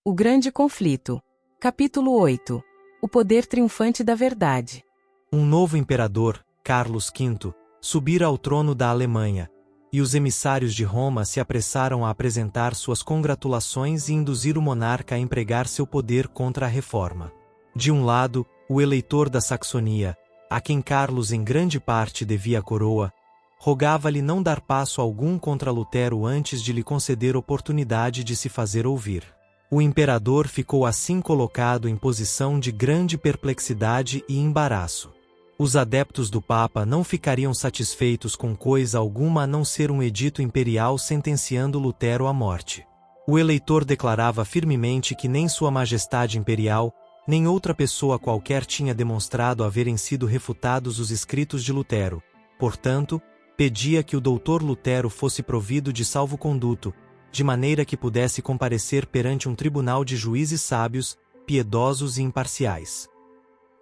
O Grande Conflito. Capítulo 8. O poder triunfante da verdade. Um novo imperador, Carlos V, subira ao trono da Alemanha, e os emissários de Roma se apressaram a apresentar suas congratulações e induzir o monarca a empregar seu poder contra a reforma. De um lado, o eleitor da Saxonia, a quem Carlos em grande parte devia a coroa, rogava-lhe não dar passo algum contra Lutero antes de lhe conceder oportunidade de se fazer ouvir. O imperador ficou assim colocado em posição de grande perplexidade e embaraço. Os adeptos do Papa não ficariam satisfeitos com coisa alguma a não ser um edito imperial sentenciando Lutero à morte. O eleitor declarava firmemente que nem Sua Majestade Imperial, nem outra pessoa qualquer tinha demonstrado haverem sido refutados os escritos de Lutero. Portanto, pedia que o doutor Lutero fosse provido de salvo-conduto, de maneira que pudesse comparecer perante um tribunal de juízes sábios, piedosos e imparciais.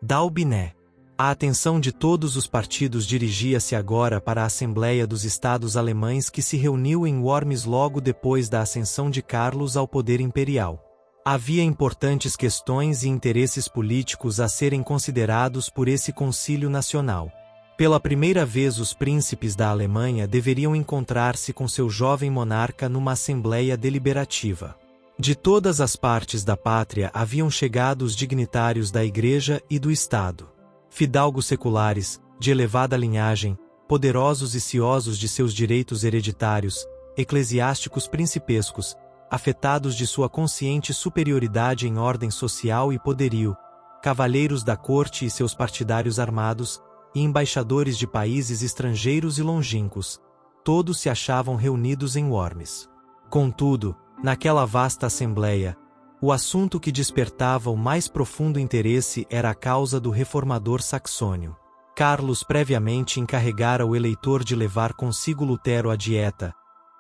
Dalbiné. A atenção de todos os partidos dirigia-se agora para a Assembleia dos Estados Alemães que se reuniu em Worms logo depois da ascensão de Carlos ao poder imperial. Havia importantes questões e interesses políticos a serem considerados por esse concílio nacional. Pela primeira vez os príncipes da Alemanha deveriam encontrar-se com seu jovem monarca numa assembleia deliberativa. De todas as partes da pátria haviam chegado os dignitários da Igreja e do Estado. Fidalgos seculares, de elevada linhagem, poderosos e ciosos de seus direitos hereditários, eclesiásticos principescos, afetados de sua consciente superioridade em ordem social e poderio, cavalheiros da corte e seus partidários armados, e embaixadores de países estrangeiros e longínquos, todos se achavam reunidos em Worms. Contudo, naquela vasta assembleia, o assunto que despertava o mais profundo interesse era a causa do reformador saxônio. Carlos previamente encarregara o eleitor de levar consigo Lutero à dieta,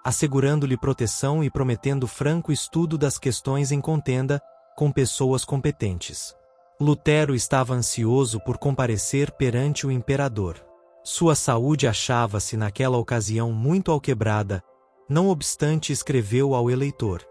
assegurando-lhe proteção e prometendo franco estudo das questões em contenda, com pessoas competentes. Lutero estava ansioso por comparecer perante o imperador. Sua saúde achava-se naquela ocasião muito alquebrada, não obstante escreveu ao eleitor: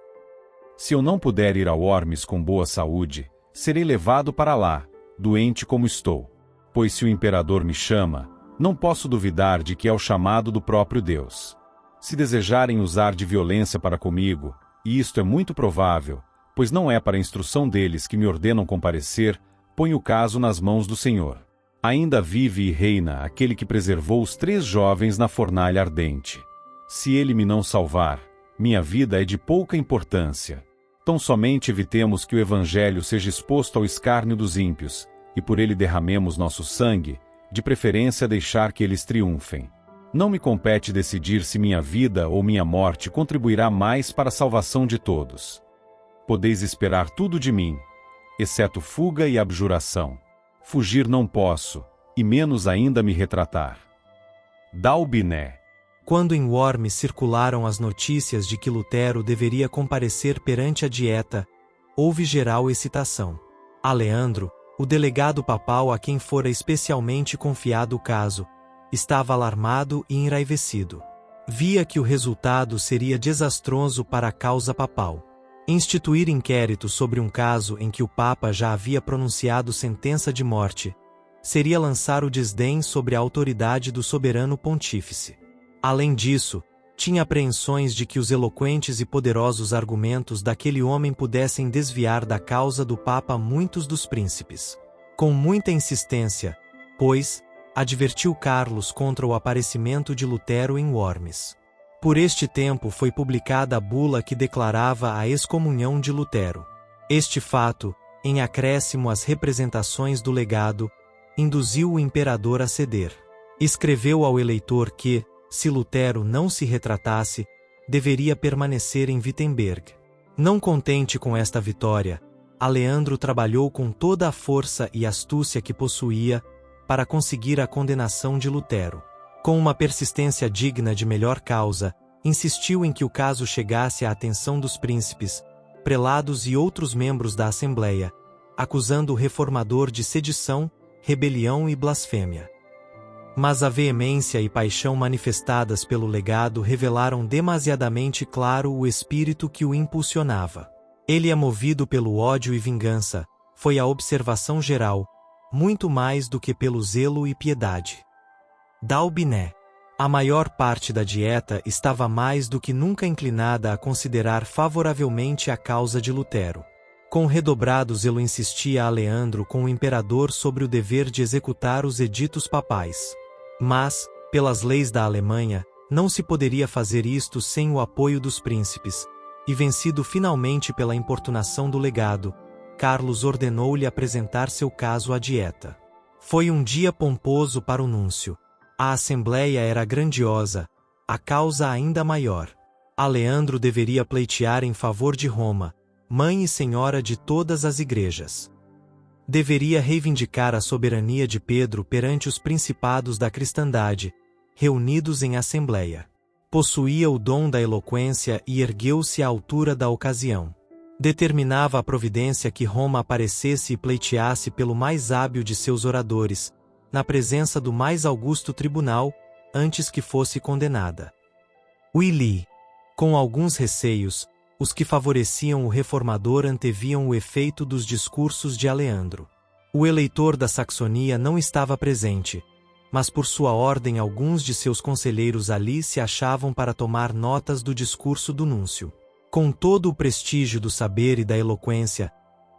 Se eu não puder ir a Worms com boa saúde, serei levado para lá, doente como estou. Pois se o imperador me chama, não posso duvidar de que é o chamado do próprio Deus. Se desejarem usar de violência para comigo, e isto é muito provável, pois não é para a instrução deles que me ordenam comparecer, põe o caso nas mãos do Senhor. Ainda vive e reina aquele que preservou os 3 jovens na fornalha ardente. Se ele me não salvar, minha vida é de pouca importância. Tão somente evitemos que o Evangelho seja exposto ao escárnio dos ímpios, e por ele derramemos nosso sangue, de preferência deixar que eles triunfem. Não me compete decidir se minha vida ou minha morte contribuirá mais para a salvação de todos. Podeis esperar tudo de mim, exceto fuga e abjuração. Fugir não posso, e menos ainda me retratar. Dalbiné. Quando em Worms circularam as notícias de que Lutero deveria comparecer perante a dieta, houve geral excitação. Aleandro, o delegado papal a quem fora especialmente confiado o caso, estava alarmado e enraivecido. Via que o resultado seria desastroso para a causa papal. Instituir inquérito sobre um caso em que o Papa já havia pronunciado sentença de morte seria lançar o desdém sobre a autoridade do soberano pontífice. Além disso, tinha apreensões de que os eloquentes e poderosos argumentos daquele homem pudessem desviar da causa do Papa muitos dos príncipes. Com muita insistência, pois, advertiu Carlos contra o aparecimento de Lutero em Worms. Por este tempo foi publicada a bula que declarava a excomunhão de Lutero. Este fato, em acréscimo às representações do legado, induziu o imperador a ceder. Escreveu ao eleitor que, se Lutero não se retratasse, deveria permanecer em Wittenberg. Não contente com esta vitória, Aleandro trabalhou com toda a força e astúcia que possuía para conseguir a condenação de Lutero. Com uma persistência digna de melhor causa, insistiu em que o caso chegasse à atenção dos príncipes, prelados e outros membros da Assembleia, acusando o reformador de sedição, rebelião e blasfêmia. Mas a veemência e paixão manifestadas pelo legado revelaram demasiadamente claro o espírito que o impulsionava. Ele é movido pelo ódio e vingança, foi a observação geral, muito mais do que pelo zelo e piedade. Dalbiné. A maior parte da dieta estava mais do que nunca inclinada a considerar favoravelmente a causa de Lutero. Com redobrado zelo insistia Aleandro com o imperador sobre o dever de executar os editos papais. Mas, pelas leis da Alemanha, não se poderia fazer isto sem o apoio dos príncipes, e vencido finalmente pela importunação do legado, Carlos ordenou-lhe apresentar seu caso à dieta. Foi um dia pomposo para o núncio. A assembleia era grandiosa, a causa ainda maior. Aleandro deveria pleitear em favor de Roma, mãe e senhora de todas as igrejas. Deveria reivindicar a soberania de Pedro perante os principados da cristandade, reunidos em assembleia. Possuía o dom da eloquência e ergueu-se à altura da ocasião. Determinava a providência que Roma aparecesse e pleiteasse pelo mais hábil de seus oradores, na presença do mais augusto tribunal, antes que fosse condenada. Willi. Com alguns receios, os que favoreciam o reformador anteviam o efeito dos discursos de Aleandro. O eleitor da Saxonia não estava presente, mas por sua ordem alguns de seus conselheiros ali se achavam para tomar notas do discurso do núncio. Com todo o prestígio do saber e da eloquência,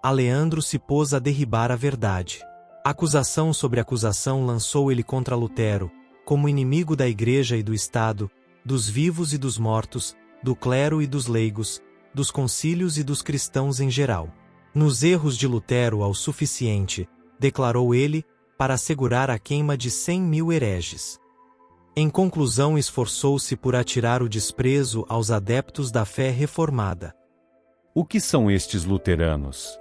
Aleandro se pôs a derribar a verdade. Acusação sobre acusação lançou ele contra Lutero, como inimigo da Igreja e do Estado, dos vivos e dos mortos, do clero e dos leigos, dos concílios e dos cristãos em geral. Nos erros de Lutero ao suficiente, declarou ele, para assegurar a queima de 100.000 hereges. Em conclusão, esforçou-se por atirar o desprezo aos adeptos da fé reformada. O que são estes luteranos?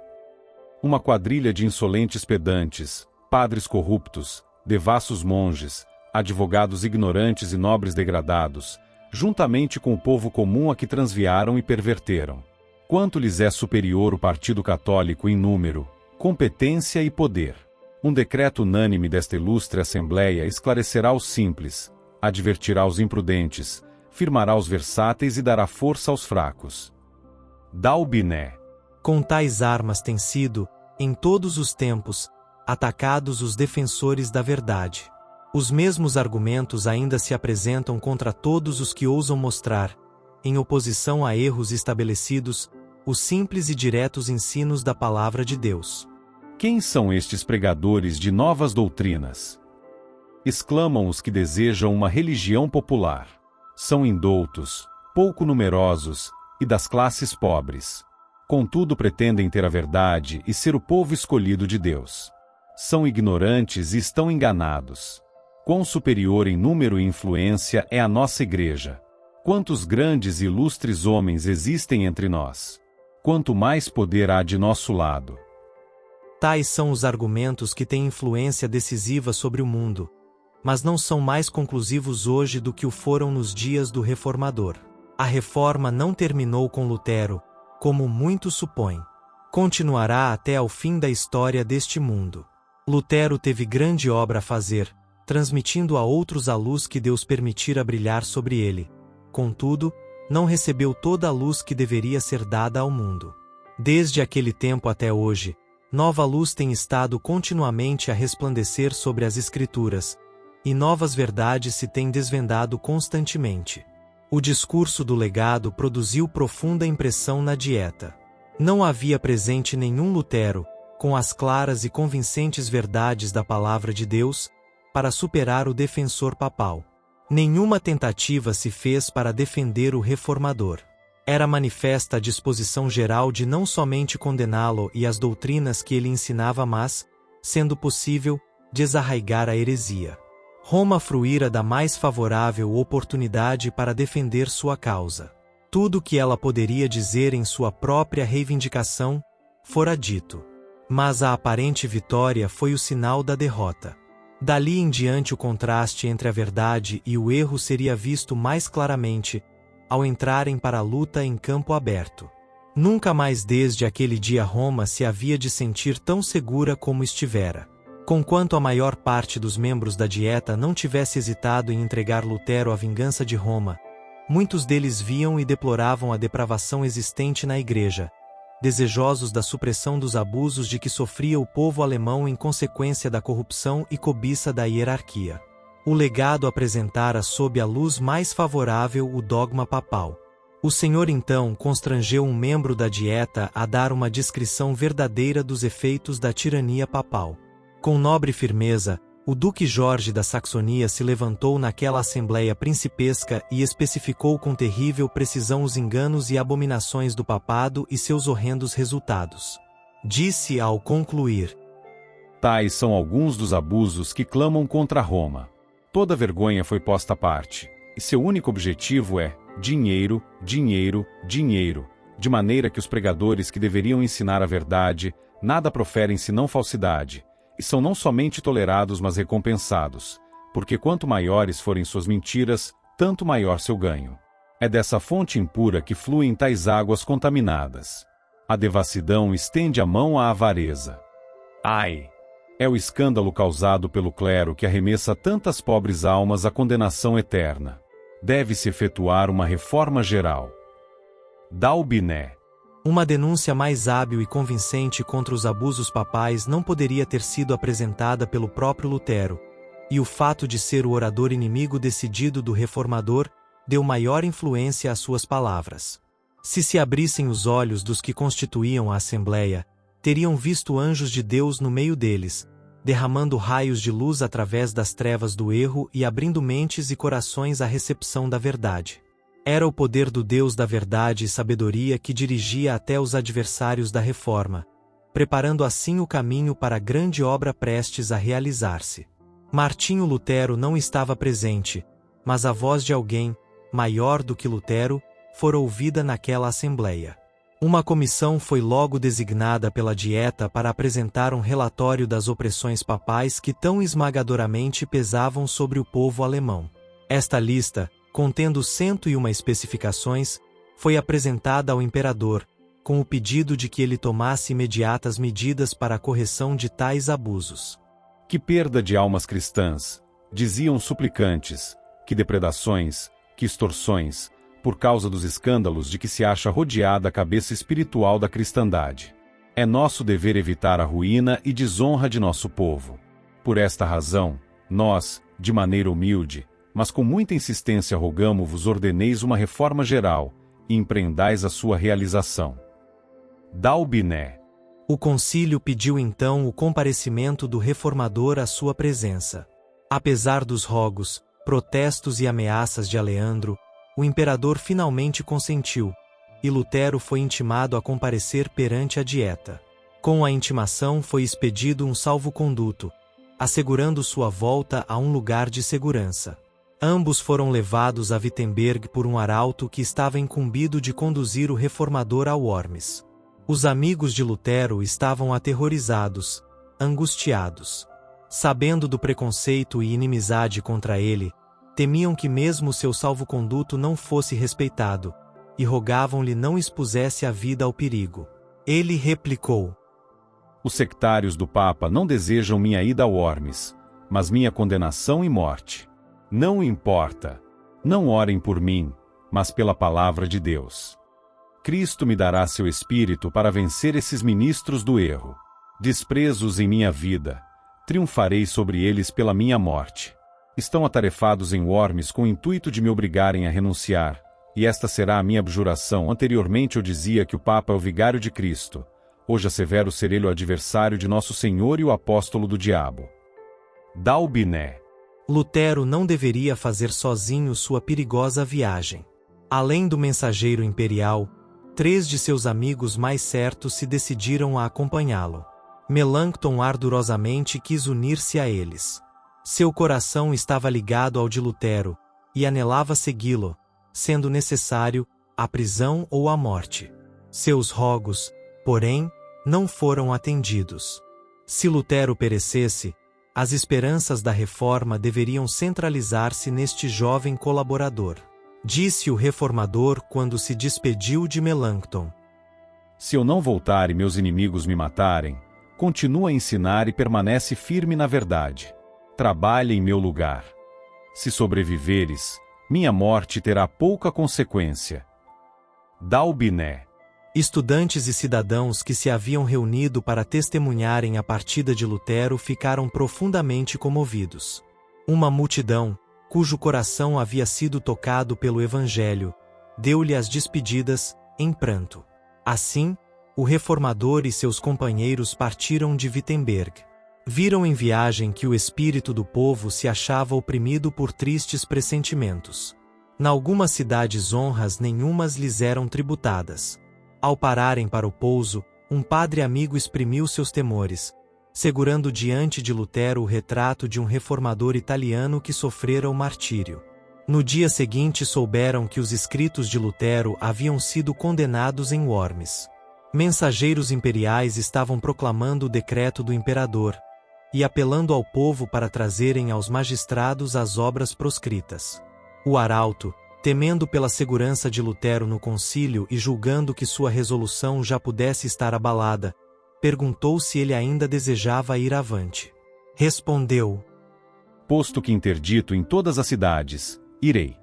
Uma quadrilha de insolentes pedantes, padres corruptos, devassos monges, advogados ignorantes e nobres degradados, juntamente com o povo comum a que transviaram e perverteram. Quanto lhes é superior o Partido Católico em número, competência e poder? Um decreto unânime desta ilustre Assembleia esclarecerá os simples, advertirá os imprudentes, firmará os versáteis e dará força aos fracos. Dalbiné. Com tais armas têm sido, em todos os tempos, atacados os defensores da verdade. Os mesmos argumentos ainda se apresentam contra todos os que ousam mostrar, em oposição a erros estabelecidos, os simples e diretos ensinos da Palavra de Deus. Quem são estes pregadores de novas doutrinas? Exclamam os que desejam uma religião popular. São indoutos, pouco numerosos e das classes pobres. Contudo, pretendem ter a verdade e ser o povo escolhido de Deus. São ignorantes e estão enganados. Quão superior em número e influência é a nossa Igreja! Quantos grandes e ilustres homens existem entre nós! Quanto mais poder há de nosso lado! Tais são os argumentos que têm influência decisiva sobre o mundo, mas não são mais conclusivos hoje do que o foram nos dias do Reformador. A Reforma não terminou com Lutero, como muitos supõem. Continuará até ao fim da história deste mundo. Lutero teve grande obra a fazer, transmitindo a outros a luz que Deus permitira brilhar sobre ele. Contudo, não recebeu toda a luz que deveria ser dada ao mundo. Desde aquele tempo até hoje, nova luz tem estado continuamente a resplandecer sobre as Escrituras, e novas verdades se têm desvendado constantemente. O discurso do legado produziu profunda impressão na dieta. Não havia presente nenhum Lutero, com as claras e convincentes verdades da Palavra de Deus, para superar o defensor papal. Nenhuma tentativa se fez para defender o reformador. Era manifesta a disposição geral de não somente condená-lo e as doutrinas que ele ensinava, mas, sendo possível, desarraigar a heresia. Roma fruíra da mais favorável oportunidade para defender sua causa. Tudo o que ela poderia dizer em sua própria reivindicação, fora dito. Mas a aparente vitória foi o sinal da derrota. Dali em diante o contraste entre a verdade e o erro seria visto mais claramente, ao entrarem para a luta em campo aberto. Nunca mais desde aquele dia Roma se havia de sentir tão segura como estivera. Conquanto a maior parte dos membros da dieta não tivesse hesitado em entregar Lutero à vingança de Roma, muitos deles viam e deploravam a depravação existente na Igreja, desejosos da supressão dos abusos de que sofria o povo alemão em consequência da corrupção e cobiça da hierarquia. O legado apresentara sob a luz mais favorável o dogma papal. O Senhor então constrangeu um membro da Dieta a dar uma descrição verdadeira dos efeitos da tirania papal. Com nobre firmeza, o Duque Jorge da Saxonia se levantou naquela assembleia principesca e especificou com terrível precisão os enganos e abominações do papado e seus horrendos resultados. Disse ao concluir: Tais são alguns dos abusos que clamam contra Roma. Toda vergonha foi posta à parte, e seu único objetivo é dinheiro, dinheiro, dinheiro, de maneira que os pregadores que deveriam ensinar a verdade, nada proferem senão falsidade, e são não somente tolerados mas recompensados, porque quanto maiores forem suas mentiras, tanto maior seu ganho. É dessa fonte impura que fluem tais águas contaminadas. A devassidão estende a mão à avareza. Ai! É o escândalo causado pelo clero que arremessa tantas pobres almas à condenação eterna. Deve-se efetuar uma reforma geral. Dalbiné. Uma denúncia mais hábil e convincente contra os abusos papais não poderia ter sido apresentada pelo próprio Lutero, e o fato de ser o orador inimigo decidido do reformador deu maior influência às suas palavras. Se abrissem os olhos dos que constituíam a Assembleia, teriam visto anjos de Deus no meio deles, derramando raios de luz através das trevas do erro e abrindo mentes e corações à recepção da verdade. Era o poder do Deus da verdade e sabedoria que dirigia até os adversários da reforma, preparando assim o caminho para a grande obra prestes a realizar-se. Martinho Lutero não estava presente, mas a voz de alguém, maior do que Lutero, fora ouvida naquela assembleia. Uma comissão foi logo designada pela Dieta para apresentar um relatório das opressões papais que tão esmagadoramente pesavam sobre o povo alemão. Esta lista, contendo 101 especificações, foi apresentada ao imperador, com o pedido de que ele tomasse imediatas medidas para a correção de tais abusos. Que perda de almas cristãs, diziam suplicantes, que depredações, que extorsões, por causa dos escândalos de que se acha rodeada a cabeça espiritual da cristandade. É nosso dever evitar a ruína e desonra de nosso povo. Por esta razão, nós, de maneira humilde, mas com muita insistência rogamo-vos ordeneis uma reforma geral, e empreendais a sua realização. Dalbiné. O concílio pediu então o comparecimento do reformador à sua presença. Apesar dos rogos, protestos e ameaças de Aleandro, o imperador finalmente consentiu, e Lutero foi intimado a comparecer perante a Dieta. Com a intimação foi expedido um salvo-conduto, assegurando sua volta a um lugar de segurança. Ambos foram levados a Wittenberg por um arauto que estava incumbido de conduzir o reformador a Worms. Os amigos de Lutero estavam aterrorizados, angustiados. Sabendo do preconceito e inimizade contra ele, temiam que mesmo seu salvo-conduto não fosse respeitado, e rogavam-lhe não expusesse a vida ao perigo. Ele replicou: Os sectários do Papa não desejam minha ida a Worms, mas minha condenação e morte. Não importa. Não orem por mim, mas pela palavra de Deus. Cristo me dará seu espírito para vencer esses ministros do erro. Desprezo-os em minha vida. Triunfarei sobre eles pela minha morte. Estão atarefados em Worms com o intuito de me obrigarem a renunciar, e esta será a minha abjuração. Anteriormente eu dizia que o Papa é o vigário de Cristo. Hoje assevero ser ele o adversário de nosso Senhor e o apóstolo do diabo. Dalbiné. Lutero não deveria fazer sozinho sua perigosa viagem. Além do mensageiro imperial, 3 de seus amigos mais certos se decidiram a acompanhá-lo. Melanchthon ardorosamente quis unir-se a eles. Seu coração estava ligado ao de Lutero, e anelava segui-lo, sendo necessário, a prisão ou a morte. Seus rogos, porém, não foram atendidos. Se Lutero perecesse, as esperanças da reforma deveriam centralizar-se neste jovem colaborador. Disse o reformador quando se despediu de Melanchthon: Se eu não voltar e meus inimigos me matarem, continua a ensinar e permanece firme na verdade. Trabalhe em meu lugar. Se sobreviveres, minha morte terá pouca consequência. Dalbiné. Estudantes e cidadãos que se haviam reunido para testemunharem a partida de Lutero ficaram profundamente comovidos. Uma multidão, cujo coração havia sido tocado pelo Evangelho, deu-lhe as despedidas, em pranto. Assim, o reformador e seus companheiros partiram de Wittenberg. Viram em viagem que o espírito do povo se achava oprimido por tristes pressentimentos. Nalgumas cidades honras nenhumas lhes eram tributadas. Ao pararem para o pouso, um padre amigo exprimiu seus temores, segurando diante de Lutero o retrato de um reformador italiano que sofrera o martírio. No dia seguinte souberam que os escritos de Lutero haviam sido condenados em Worms. Mensageiros imperiais estavam proclamando o decreto do imperador e apelando ao povo para trazerem aos magistrados as obras proscritas. O arauto, temendo pela segurança de Lutero no concílio e julgando que sua resolução já pudesse estar abalada, perguntou se ele ainda desejava ir avante. Respondeu: Posto que interdito em todas as cidades, irei.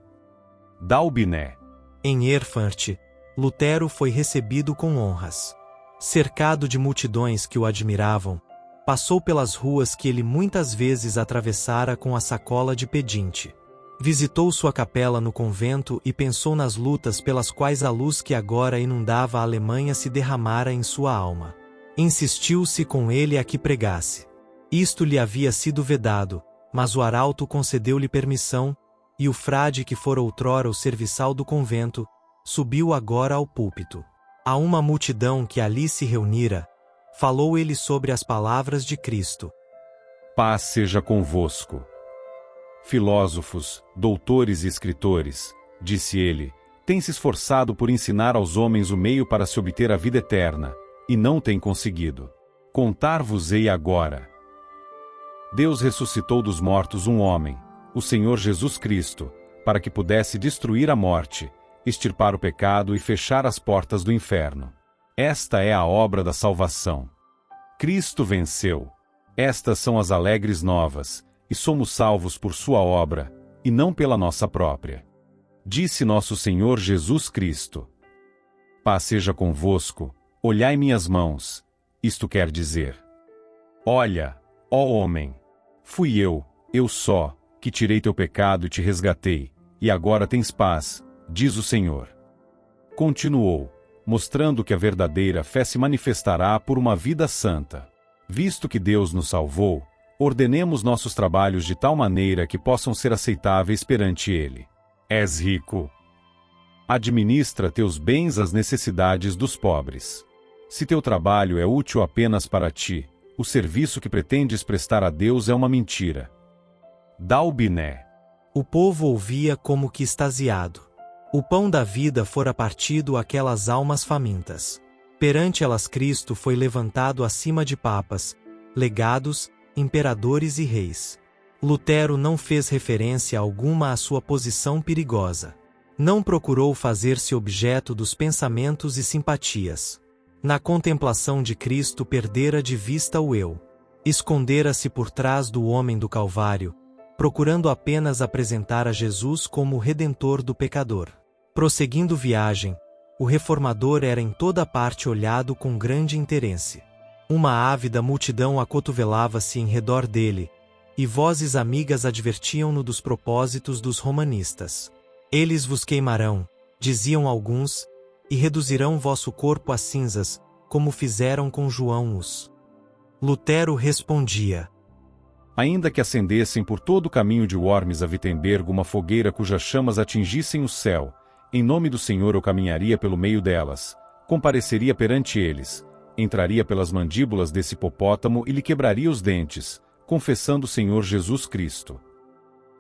Dalbiné. Em Erfurt, Lutero foi recebido com honras. Cercado de multidões que o admiravam, passou pelas ruas que ele muitas vezes atravessara com a sacola de pedinte. Visitou sua capela no convento e pensou nas lutas pelas quais a luz que agora inundava a Alemanha se derramara em sua alma. Insistiu-se com ele a que pregasse. Isto lhe havia sido vedado, mas o arauto concedeu-lhe permissão, e o frade que fora outrora o serviçal do convento, subiu agora ao púlpito. A uma multidão que ali se reunira, falou ele sobre as palavras de Cristo. Paz seja convosco. Filósofos, doutores e escritores, disse ele, têm se esforçado por ensinar aos homens o meio para se obter a vida eterna, e não têm conseguido. Contar-vos-ei agora. Deus ressuscitou dos mortos um homem, o Senhor Jesus Cristo, para que pudesse destruir a morte, extirpar o pecado e fechar as portas do inferno. Esta é a obra da salvação. Cristo venceu. Estas são as alegres novas, e somos salvos por sua obra, e não pela nossa própria. Disse nosso Senhor Jesus Cristo: Paz seja convosco, olhai minhas mãos. Isto quer dizer: olha, ó homem, fui eu só, que tirei teu pecado e te resgatei, e agora tens paz, diz o Senhor. Continuou, mostrando que a verdadeira fé se manifestará por uma vida santa. Visto que Deus nos salvou, ordenemos nossos trabalhos de tal maneira que possam ser aceitáveis perante Ele. És rico. Administra teus bens às necessidades dos pobres. Se teu trabalho é útil apenas para ti, o serviço que pretendes prestar a Deus é uma mentira. Dalbiné. O povo ouvia como que extasiado. O pão da vida fora partido àquelas almas famintas. Perante elas Cristo foi levantado acima de papas, legados, imperadores e reis. Lutero não fez referência alguma à sua posição perigosa. Não procurou fazer-se objeto dos pensamentos e simpatias. Na contemplação de Cristo perdera de vista o eu. Escondera-se por trás do homem do Calvário, procurando apenas apresentar a Jesus como o Redentor do pecador. Prosseguindo viagem, o reformador era em toda parte olhado com grande interesse. Uma ávida multidão acotovelava-se em redor dele, e vozes amigas advertiam-no dos propósitos dos romanistas. Eles vos queimarão, diziam alguns, e reduzirão vosso corpo a cinzas, como fizeram com João Hus. Lutero respondia: Ainda que acendessem por todo o caminho de Worms a Wittenberg uma fogueira cujas chamas atingissem o céu, em nome do Senhor eu caminharia pelo meio delas, compareceria perante eles, entraria pelas mandíbulas desse hipopótamo e lhe quebraria os dentes, confessando o Senhor Jesus Cristo.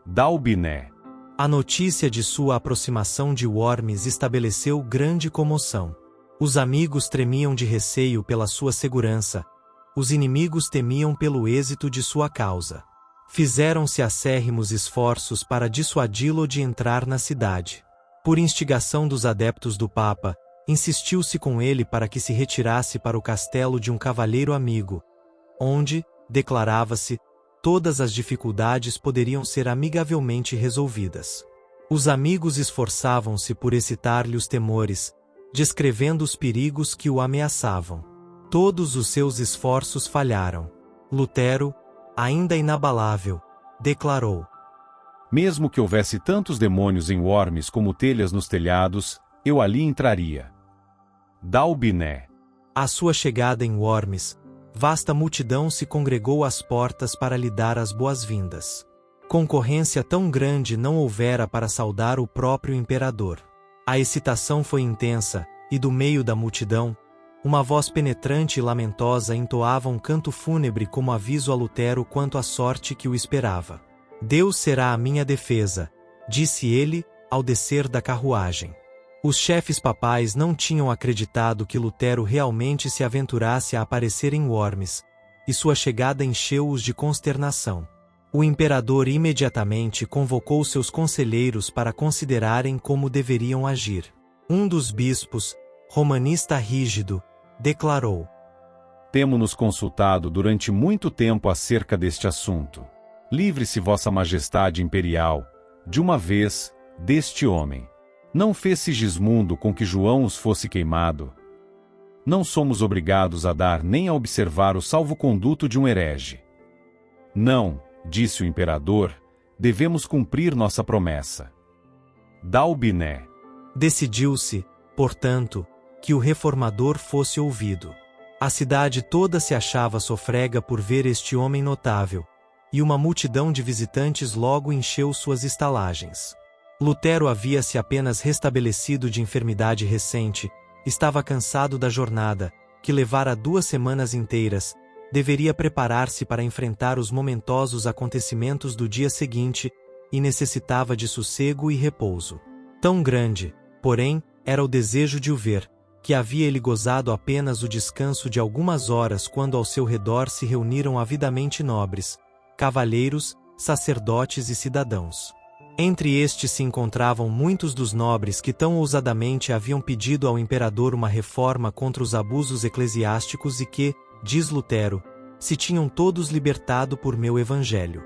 Dalbiné. A notícia de sua aproximação de Worms estabeleceu grande comoção. Os amigos tremiam de receio pela sua segurança, os inimigos temiam pelo êxito de sua causa. Fizeram-se acérrimos esforços para dissuadi-lo de entrar na cidade. Por instigação dos adeptos do Papa, insistiu-se com ele para que se retirasse para o castelo de um cavalheiro amigo, onde, declarava-se, todas as dificuldades poderiam ser amigavelmente resolvidas. Os amigos esforçavam-se por excitar-lhe os temores, descrevendo os perigos que o ameaçavam. Todos os seus esforços falharam. Lutero, ainda inabalável, declarou: mesmo que houvesse tantos demônios em Worms como telhas nos telhados, eu ali entraria. Dalbiné. À sua chegada em Worms, vasta multidão se congregou às portas para lhe dar as boas-vindas. Concorrência tão grande não houvera para saudar o próprio imperador. A excitação foi intensa, e do meio da multidão, uma voz penetrante e lamentosa entoava um canto fúnebre como aviso a Lutero quanto à sorte que o esperava. Deus será a minha defesa, disse ele, ao descer da carruagem. Os chefes papais não tinham acreditado que Lutero realmente se aventurasse a aparecer em Worms, e sua chegada encheu-os de consternação. O imperador imediatamente convocou seus conselheiros para considerarem como deveriam agir. Um dos bispos, romanista rígido, declarou: temo-nos consultado durante muito tempo acerca deste assunto. Livre-se Vossa Majestade Imperial, de uma vez, deste homem. Não fez Sigismundo com que João os fosse queimado? Não somos obrigados a dar nem a observar o salvo-conduto de um herege. Não, disse o imperador, devemos cumprir nossa promessa. Dalbiné. Decidiu-se, portanto, que o reformador fosse ouvido. A cidade toda se achava sofrega por ver este homem notável, e uma multidão de visitantes logo encheu suas estalagens. Lutero havia-se apenas restabelecido de enfermidade recente, estava cansado da jornada, que levara 2 semanas inteiras, deveria preparar-se para enfrentar os momentosos acontecimentos do dia seguinte, e necessitava de sossego e repouso. Tão grande, porém, era o desejo de o ver, que havia ele gozado apenas o descanso de algumas horas quando ao seu redor se reuniram avidamente nobres, cavalheiros, sacerdotes e cidadãos. Entre estes se encontravam muitos dos nobres que tão ousadamente haviam pedido ao imperador uma reforma contra os abusos eclesiásticos e que, diz Lutero, se tinham todos libertado por meu evangelho.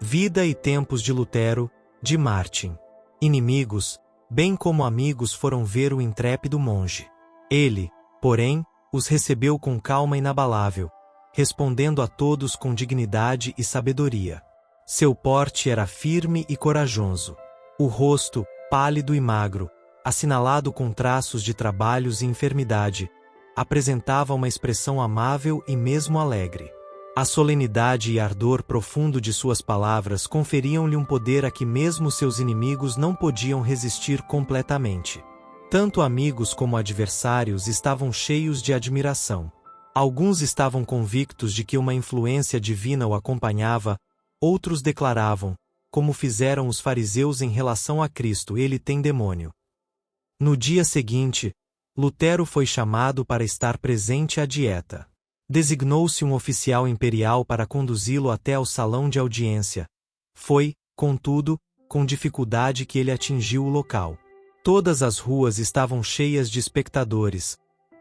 Vida e tempos de Lutero, de Martin. Inimigos, bem como amigos, foram ver o intrépido monge. Ele, porém, os recebeu com calma inabalável, respondendo a todos com dignidade e sabedoria. Seu porte era firme e corajoso. O rosto, pálido e magro, assinalado com traços de trabalhos e enfermidade, apresentava uma expressão amável e mesmo alegre. A solenidade e ardor profundo de suas palavras conferiam-lhe um poder a que mesmo seus inimigos não podiam resistir completamente. Tanto amigos como adversários estavam cheios de admiração. Alguns estavam convictos de que uma influência divina o acompanhava, outros declaravam, como fizeram os fariseus em relação a Cristo: ele tem demônio. No dia seguinte, Lutero foi chamado para estar presente à dieta. Designou-se um oficial imperial para conduzi-lo até ao salão de audiência. Foi, contudo, com dificuldade que ele atingiu o local. Todas as ruas estavam cheias de espectadores,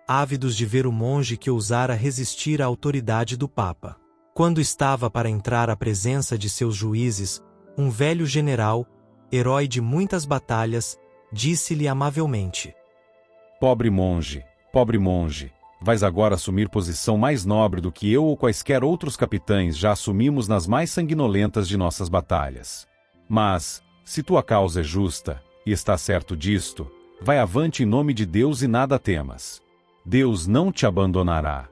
ávidos de ver o monge que ousara resistir à autoridade do Papa. Quando estava para entrar à presença de seus juízes, um velho general, herói de muitas batalhas, disse-lhe amavelmente: pobre monge, vais agora assumir posição mais nobre do que eu ou quaisquer outros capitães já assumimos nas mais sanguinolentas de nossas batalhas. Mas, se tua causa é justa, e estás certo disto, vai avante em nome de Deus e nada temas. Deus não te abandonará.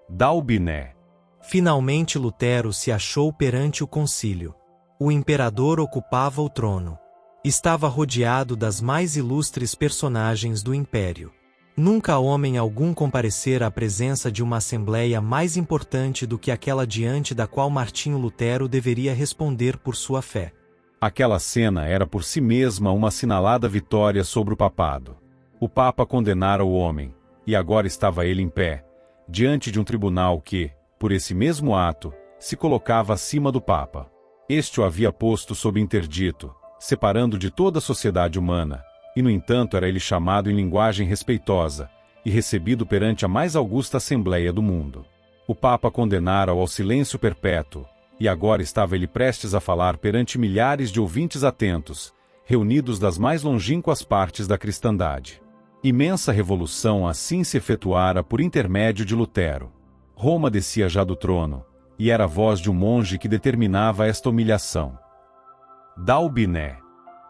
Dalbiné. Finalmente Lutero se achou perante o concílio. O imperador ocupava o trono. Estava rodeado das mais ilustres personagens do império. Nunca homem algum comparecera à presença de uma assembleia mais importante do que aquela diante da qual Martinho Lutero deveria responder por sua fé. Aquela cena era por si mesma uma assinalada vitória sobre o papado. O Papa condenara o homem, e agora estava ele em pé, diante de um tribunal que, por esse mesmo ato, se colocava acima do Papa. Este o havia posto sob interdito, separando de toda a sociedade humana, e no entanto era ele chamado em linguagem respeitosa, e recebido perante a mais augusta assembleia do mundo. O Papa condenara-o ao silêncio perpétuo, e agora estava ele prestes a falar perante milhares de ouvintes atentos, reunidos das mais longínquas partes da cristandade. Imensa revolução assim se efetuara por intermédio de Lutero. Roma descia já do trono, e era a voz de um monge que determinava esta humilhação. Dalbiné.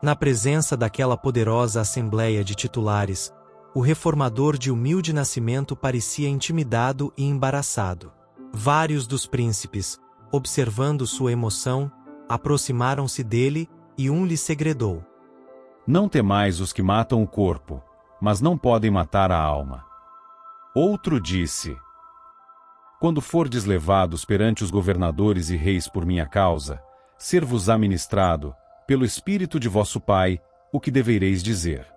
Na presença daquela poderosa assembleia de titulares, o reformador de humilde nascimento parecia intimidado e embaraçado. Vários dos príncipes, observando sua emoção, aproximaram-se dele e um lhe segredou: Não temais os que matam o corpo, mas não podem matar a alma. Outro disse: Quando fordes levados perante os governadores e reis por minha causa, ser-vos-á ministrado, pelo Espírito de vosso Pai, o que devereis dizer.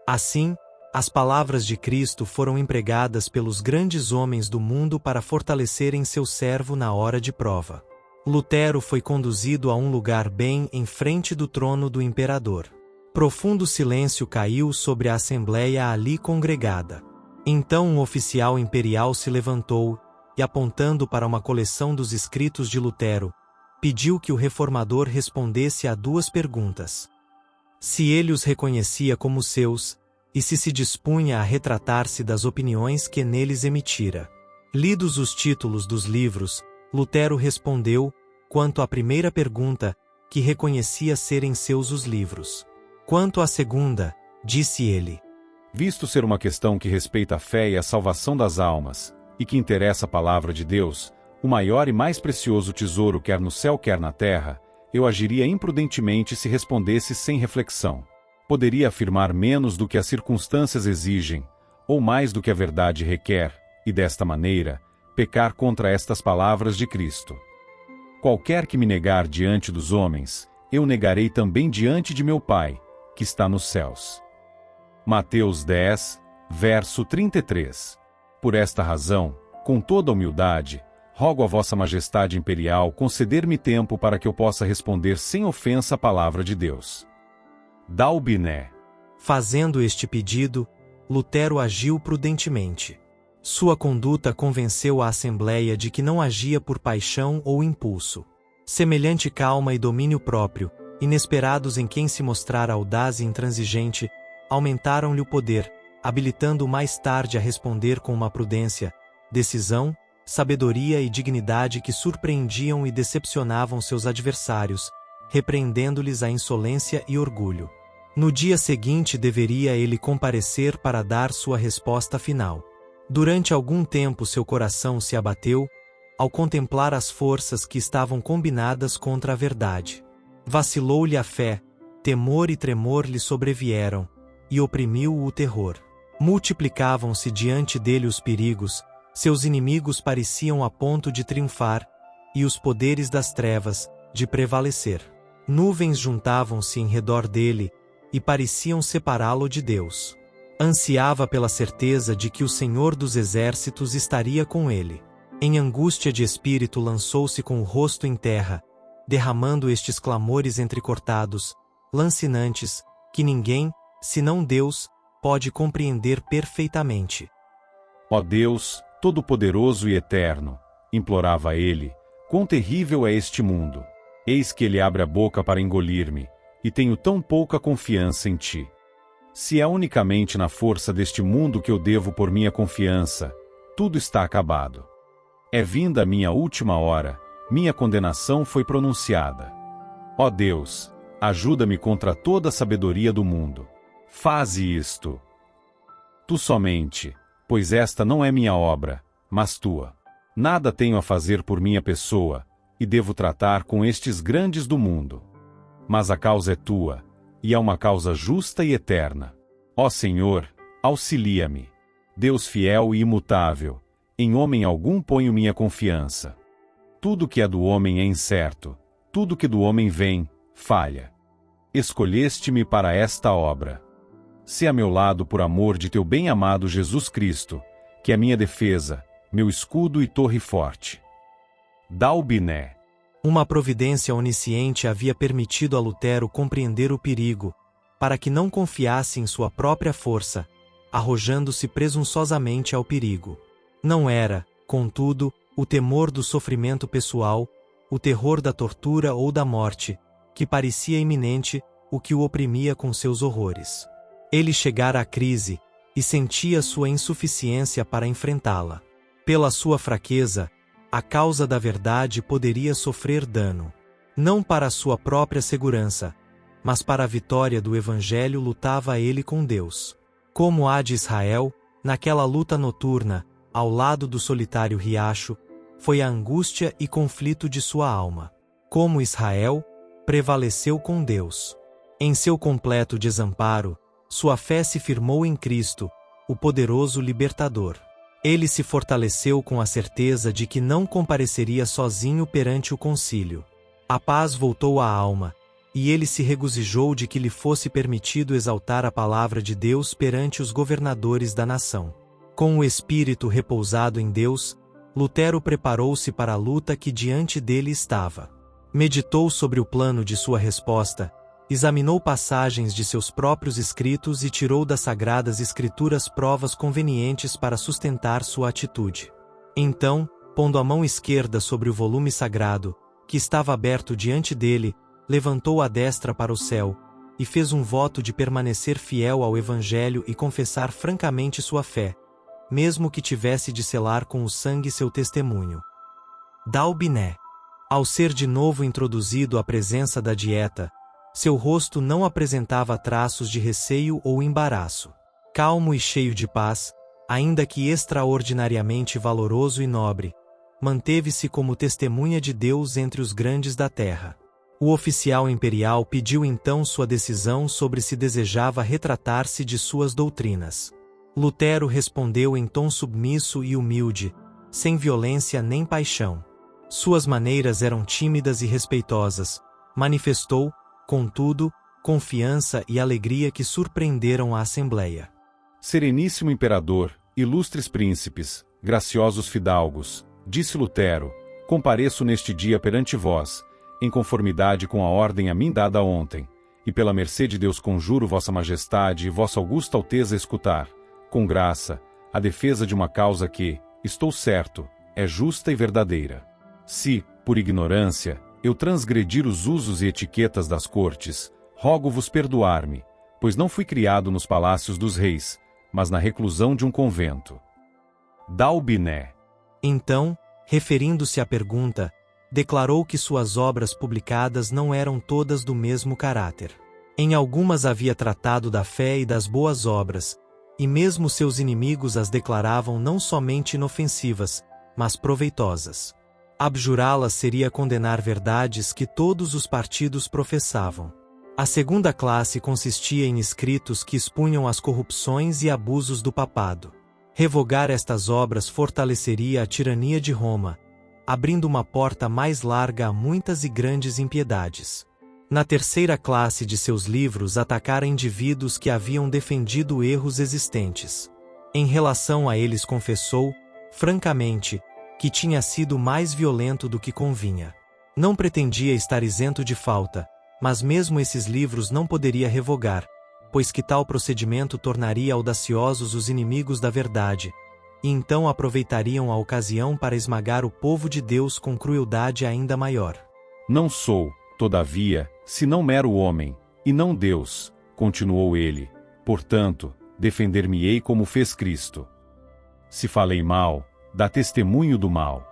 Assim, as palavras de Cristo foram empregadas pelos grandes homens do mundo para fortalecerem seu servo na hora de prova. Lutero foi conduzido a um lugar bem em frente do trono do imperador. Profundo silêncio caiu sobre a assembleia ali congregada. Então um oficial imperial se levantou e, apontando para uma coleção dos escritos de Lutero, pediu que o reformador respondesse a 2 perguntas. Se ele os reconhecia como seus, e se dispunha a retratar-se das opiniões que neles emitira. Lidos os títulos dos livros, Lutero respondeu, quanto à primeira pergunta, que reconhecia serem seus os livros. Quanto à segunda, disse ele: Visto ser uma questão que respeita a fé e a salvação das almas, e que interessa a palavra de Deus, o maior e mais precioso tesouro quer no céu quer na terra, eu agiria imprudentemente se respondesse sem reflexão. Poderia afirmar menos do que as circunstâncias exigem, ou mais do que a verdade requer, e desta maneira, pecar contra estas palavras de Cristo. Qualquer que me negar diante dos homens, eu negarei também diante de meu Pai, que está nos céus. Mateus 10, verso 33. Por esta razão, com toda humildade, rogo a vossa majestade imperial conceder-me tempo para que eu possa responder sem ofensa a palavra de Deus. Dalbiné. Fazendo este pedido, Lutero agiu prudentemente. Sua conduta convenceu a assembleia de que não agia por paixão ou impulso. Semelhante calma e domínio próprio, inesperados em quem se mostrara audaz e intransigente, aumentaram-lhe o poder, habilitando-o mais tarde a responder com uma prudência, decisão, sabedoria e dignidade que surpreendiam e decepcionavam seus adversários, repreendendo-lhes a insolência e orgulho. No dia seguinte deveria ele comparecer para dar sua resposta final. Durante algum tempo seu coração se abateu, ao contemplar as forças que estavam combinadas contra a verdade. Vacilou-lhe a fé, temor e tremor lhe sobrevieram, e oprimiu-o o terror. Multiplicavam-se diante dele os perigos, seus inimigos pareciam a ponto de triunfar, e os poderes das trevas, de prevalecer. Nuvens juntavam-se em redor dele, e pareciam separá-lo de Deus. Ansiava pela certeza de que o Senhor dos Exércitos estaria com ele. Em angústia de espírito lançou-se com o rosto em terra, derramando estes clamores entrecortados, lancinantes, que ninguém, senão Deus, pode compreender perfeitamente. Ó Deus, todo-poderoso e eterno, implorava ele, quão terrível é este mundo! Eis que ele abre a boca para engolir-me, e tenho tão pouca confiança em ti. Se é unicamente na força deste mundo que eu devo pôr minha confiança, tudo está acabado. É vinda a minha última hora, minha condenação foi pronunciada. Ó Deus, ajuda-me contra toda a sabedoria do mundo. Faze isto. Tu somente, pois esta não é minha obra, mas tua. Nada tenho a fazer por minha pessoa, e devo tratar com estes grandes do mundo. Mas a causa é tua, e é uma causa justa e eterna. Ó Senhor, auxilia-me. Deus fiel e imutável, em homem algum ponho minha confiança. Tudo que é do homem é incerto, tudo que do homem vem, falha. Escolheste-me para esta obra. Se a meu lado por amor de teu bem-amado Jesus Cristo, que é minha defesa, meu escudo e torre forte. Dalbiné. Uma providência onisciente havia permitido a Lutero compreender o perigo, para que não confiasse em sua própria força, arrojando-se presunçosamente ao perigo. Não era, contudo, o temor do sofrimento pessoal, o terror da tortura ou da morte, que parecia iminente, o que o oprimia com seus horrores. Ele chegara à crise, e sentia sua insuficiência para enfrentá-la. Pela sua fraqueza, a causa da verdade poderia sofrer dano. Não para a sua própria segurança, mas para a vitória do Evangelho lutava ele com Deus. Como a de Israel, naquela luta noturna, ao lado do solitário riacho, foi a angústia e conflito de sua alma. Como Israel, prevaleceu com Deus. Em seu completo desamparo, sua fé se firmou em Cristo, o poderoso libertador. Ele se fortaleceu com a certeza de que não compareceria sozinho perante o concílio. A paz voltou à alma, e ele se regozijou de que lhe fosse permitido exaltar a palavra de Deus perante os governadores da nação. Com o espírito repousado em Deus, Lutero preparou-se para a luta que diante dele estava. Meditou sobre o plano de sua resposta, examinou passagens de seus próprios escritos e tirou das Sagradas Escrituras provas convenientes para sustentar sua atitude. Então, pondo a mão esquerda sobre o volume sagrado, que estava aberto diante dele, levantou a destra para o céu, e fez um voto de permanecer fiel ao Evangelho e confessar francamente sua fé, mesmo que tivesse de selar com o sangue seu testemunho. Dalbiné. Ao ser de novo introduzido à presença da dieta, seu rosto não apresentava traços de receio ou embaraço. Calmo e cheio de paz, ainda que extraordinariamente valoroso e nobre, manteve-se como testemunha de Deus entre os grandes da terra. O oficial imperial pediu então sua decisão sobre se desejava retratar-se de suas doutrinas. Lutero respondeu em tom submisso e humilde, sem violência nem paixão. Suas maneiras eram tímidas e respeitosas, manifestou, contudo, confiança e alegria que surpreenderam a Assembleia. Sereníssimo Imperador, ilustres príncipes, graciosos fidalgos, disse Lutero, compareço neste dia perante vós, em conformidade com a ordem a mim dada ontem, e pela mercê de Deus conjuro vossa majestade e vossa augusta alteza a escutar, com graça, a defesa de uma causa que, estou certo, é justa e verdadeira. Se, por ignorância, eu transgredir os usos e etiquetas das cortes, rogo-vos perdoar-me, pois não fui criado nos palácios dos reis, mas na reclusão de um convento. Dalbiné. Então, referindo-se à pergunta, declarou que suas obras publicadas não eram todas do mesmo caráter. Em algumas havia tratado da fé e das boas obras, e mesmo seus inimigos as declaravam não somente inofensivas, mas proveitosas. Abjurá-las seria condenar verdades que todos os partidos professavam. A segunda classe consistia em escritos que expunham as corrupções e abusos do papado. Revogar estas obras fortaleceria a tirania de Roma, abrindo uma porta mais larga a muitas e grandes impiedades. Na terceira classe de seus livros atacara indivíduos que haviam defendido erros existentes. Em relação a eles confessou, francamente, que tinha sido mais violento do que convinha. Não pretendia estar isento de falta, mas mesmo esses livros não poderia revogar, pois que tal procedimento tornaria audaciosos os inimigos da verdade, e então aproveitariam a ocasião para esmagar o povo de Deus com crueldade ainda maior. Não sou, todavia, senão mero homem, e não Deus, continuou ele, portanto, defender-me-ei como fez Cristo. Se falei mal, dá testemunho do mal.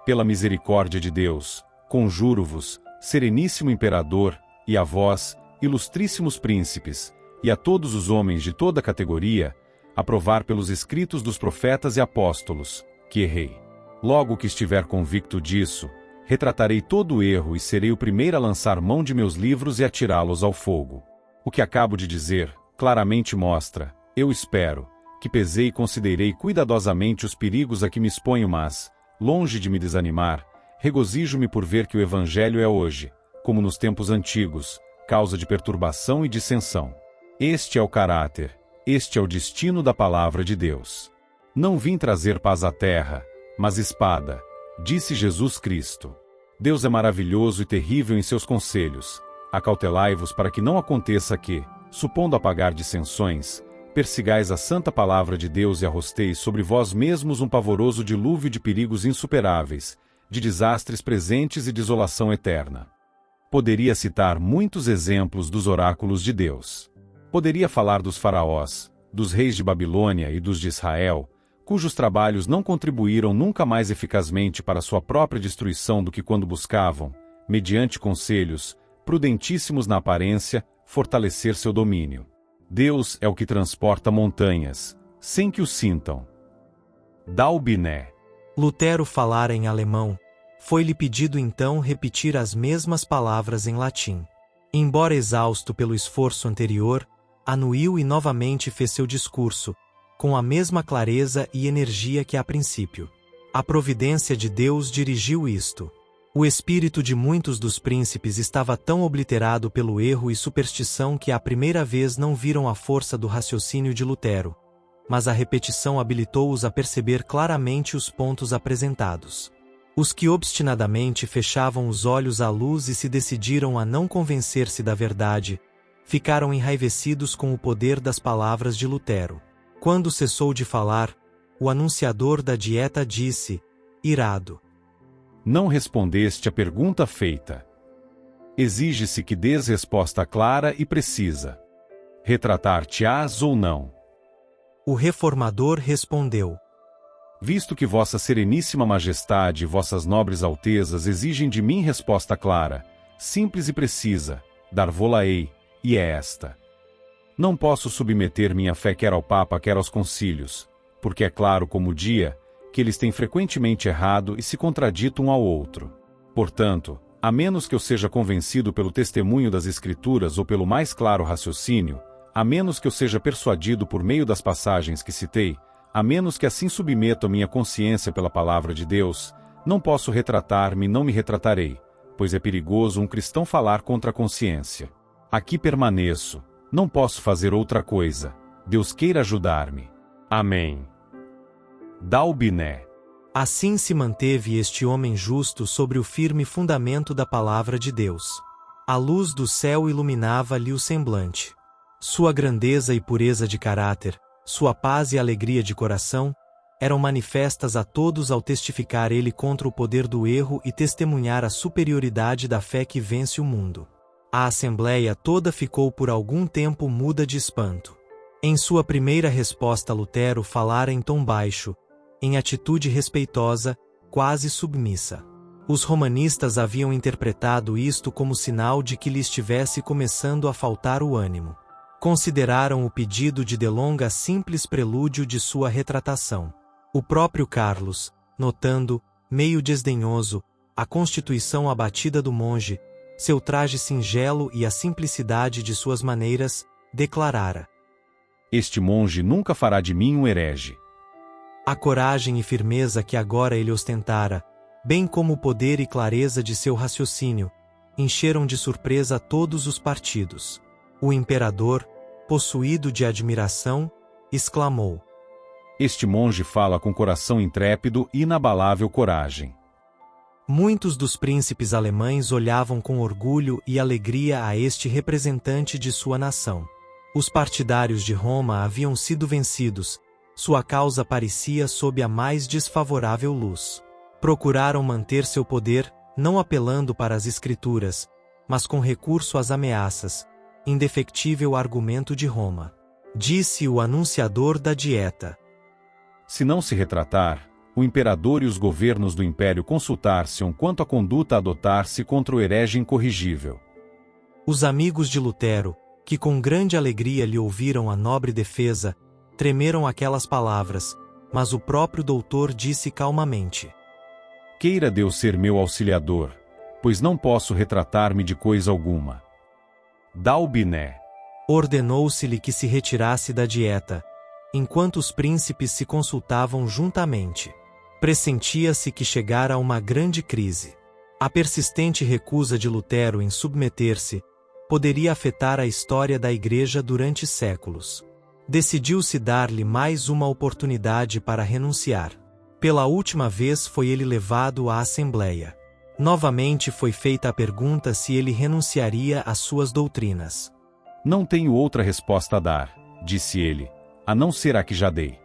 Pela misericórdia de Deus, conjuro-vos, sereníssimo Imperador, e a vós, ilustríssimos príncipes, e a todos os homens de toda categoria, a provar pelos escritos dos profetas e apóstolos, que errei. Logo que estiver convicto disso, retratarei todo o erro e serei o primeiro a lançar mão de meus livros e atirá-los ao fogo. O que acabo de dizer, claramente mostra, eu espero, que pesei e considerei cuidadosamente os perigos a que me exponho, mas, longe de me desanimar, regozijo-me por ver que o Evangelho é hoje, como nos tempos antigos, causa de perturbação e dissensão. Este é o caráter, este é o destino da palavra de Deus. Não vim trazer paz à terra, mas espada, disse Jesus Cristo. Deus é maravilhoso e terrível em seus conselhos. Acautelai-vos para que não aconteça que, supondo apagar dissensões, persigais a santa palavra de Deus e arrosteis sobre vós mesmos um pavoroso dilúvio de perigos insuperáveis, de desastres presentes e desolação eterna. Poderia citar muitos exemplos dos oráculos de Deus. Poderia falar dos faraós, dos reis de Babilônia e dos de Israel, cujos trabalhos não contribuíram nunca mais eficazmente para sua própria destruição do que quando buscavam, mediante conselhos, prudentíssimos na aparência, fortalecer seu domínio. Deus é o que transporta montanhas, sem que o sintam. Dalbiné. Lutero falara em alemão. Foi-lhe pedido então repetir as mesmas palavras em latim. Embora exausto pelo esforço anterior, anuiu e novamente fez seu discurso, com a mesma clareza e energia que a princípio. A providência de Deus dirigiu isto. O espírito de muitos dos príncipes estava tão obliterado pelo erro e superstição que à primeira vez não viram a força do raciocínio de Lutero, mas a repetição habilitou-os a perceber claramente os pontos apresentados. Os que obstinadamente fechavam os olhos à luz e se decidiram a não convencer-se da verdade, ficaram enraivecidos com o poder das palavras de Lutero. Quando cessou de falar, o anunciador da dieta disse, irado: Não respondeste à pergunta feita. Exige-se que dês resposta clara e precisa. Retratar-te-ás ou não? O reformador respondeu: Visto que vossa sereníssima majestade e vossas nobres altezas exigem de mim resposta clara, simples e precisa, dar-vô-la-ei, e é esta. Não posso submeter minha fé quer ao Papa, quer aos concílios, porque é claro como o dia, que eles têm frequentemente errado e se contradito um ao outro. Portanto, a menos que eu seja convencido pelo testemunho das Escrituras ou pelo mais claro raciocínio, a menos que eu seja persuadido por meio das passagens que citei, a menos que assim submeto a minha consciência pela palavra de Deus, não posso retratar-me e não me retratarei, pois é perigoso um cristão falar contra a consciência. Aqui permaneço, não posso fazer outra coisa. Deus queira ajudar-me. Amém. Dalbiné. Assim se manteve este homem justo sobre o firme fundamento da palavra de Deus. A luz do céu iluminava-lhe o semblante. Sua grandeza e pureza de caráter, sua paz e alegria de coração, eram manifestas a todos ao testificar ele contra o poder do erro e testemunhar a superioridade da fé que vence o mundo. A assembleia toda ficou por algum tempo muda de espanto. Em sua primeira resposta Lutero falara em tom baixo, em atitude respeitosa, quase submissa. Os romanistas haviam interpretado isto como sinal de que lhe estivesse começando a faltar o ânimo. Consideraram o pedido de Delonga simples prelúdio de sua retratação. O próprio Carlos, notando, meio desdenhoso, a constituição abatida do monge, seu traje singelo e a simplicidade de suas maneiras, declarara: Este monge nunca fará de mim um herege. A coragem e firmeza que agora ele ostentara, bem como o poder e clareza de seu raciocínio, encheram de surpresa todos os partidos. O imperador, possuído de admiração, exclamou: Este monge fala com coração intrépido e inabalável coragem. Muitos dos príncipes alemães olhavam com orgulho e alegria a este representante de sua nação. Os partidários de Roma haviam sido vencidos, sua causa parecia sob a mais desfavorável luz. Procuraram manter seu poder, não apelando para as Escrituras, mas com recurso às ameaças, indefectível argumento de Roma. Disse o anunciador da dieta: Se não se retratar, o imperador e os governos do império consultar-se-ão quanto à conduta a adotar-se contra o herege incorrigível. Os amigos de Lutero, que com grande alegria lhe ouviram a nobre defesa, tremeram aquelas palavras, mas o próprio doutor disse calmamente: Queira Deus ser meu auxiliador, pois não posso retratar-me de coisa alguma. Dalbiné. Ordenou-se-lhe que se retirasse da dieta, enquanto os príncipes se consultavam juntamente. Pressentia-se que chegara uma grande crise. A persistente recusa de Lutero em submeter-se poderia afetar a história da Igreja durante séculos. Decidiu-se dar-lhe mais uma oportunidade para renunciar. Pela última vez foi ele levado à Assembleia. Novamente foi feita a pergunta se ele renunciaria às suas doutrinas. Não tenho outra resposta a dar, disse ele, a não ser a que já dei.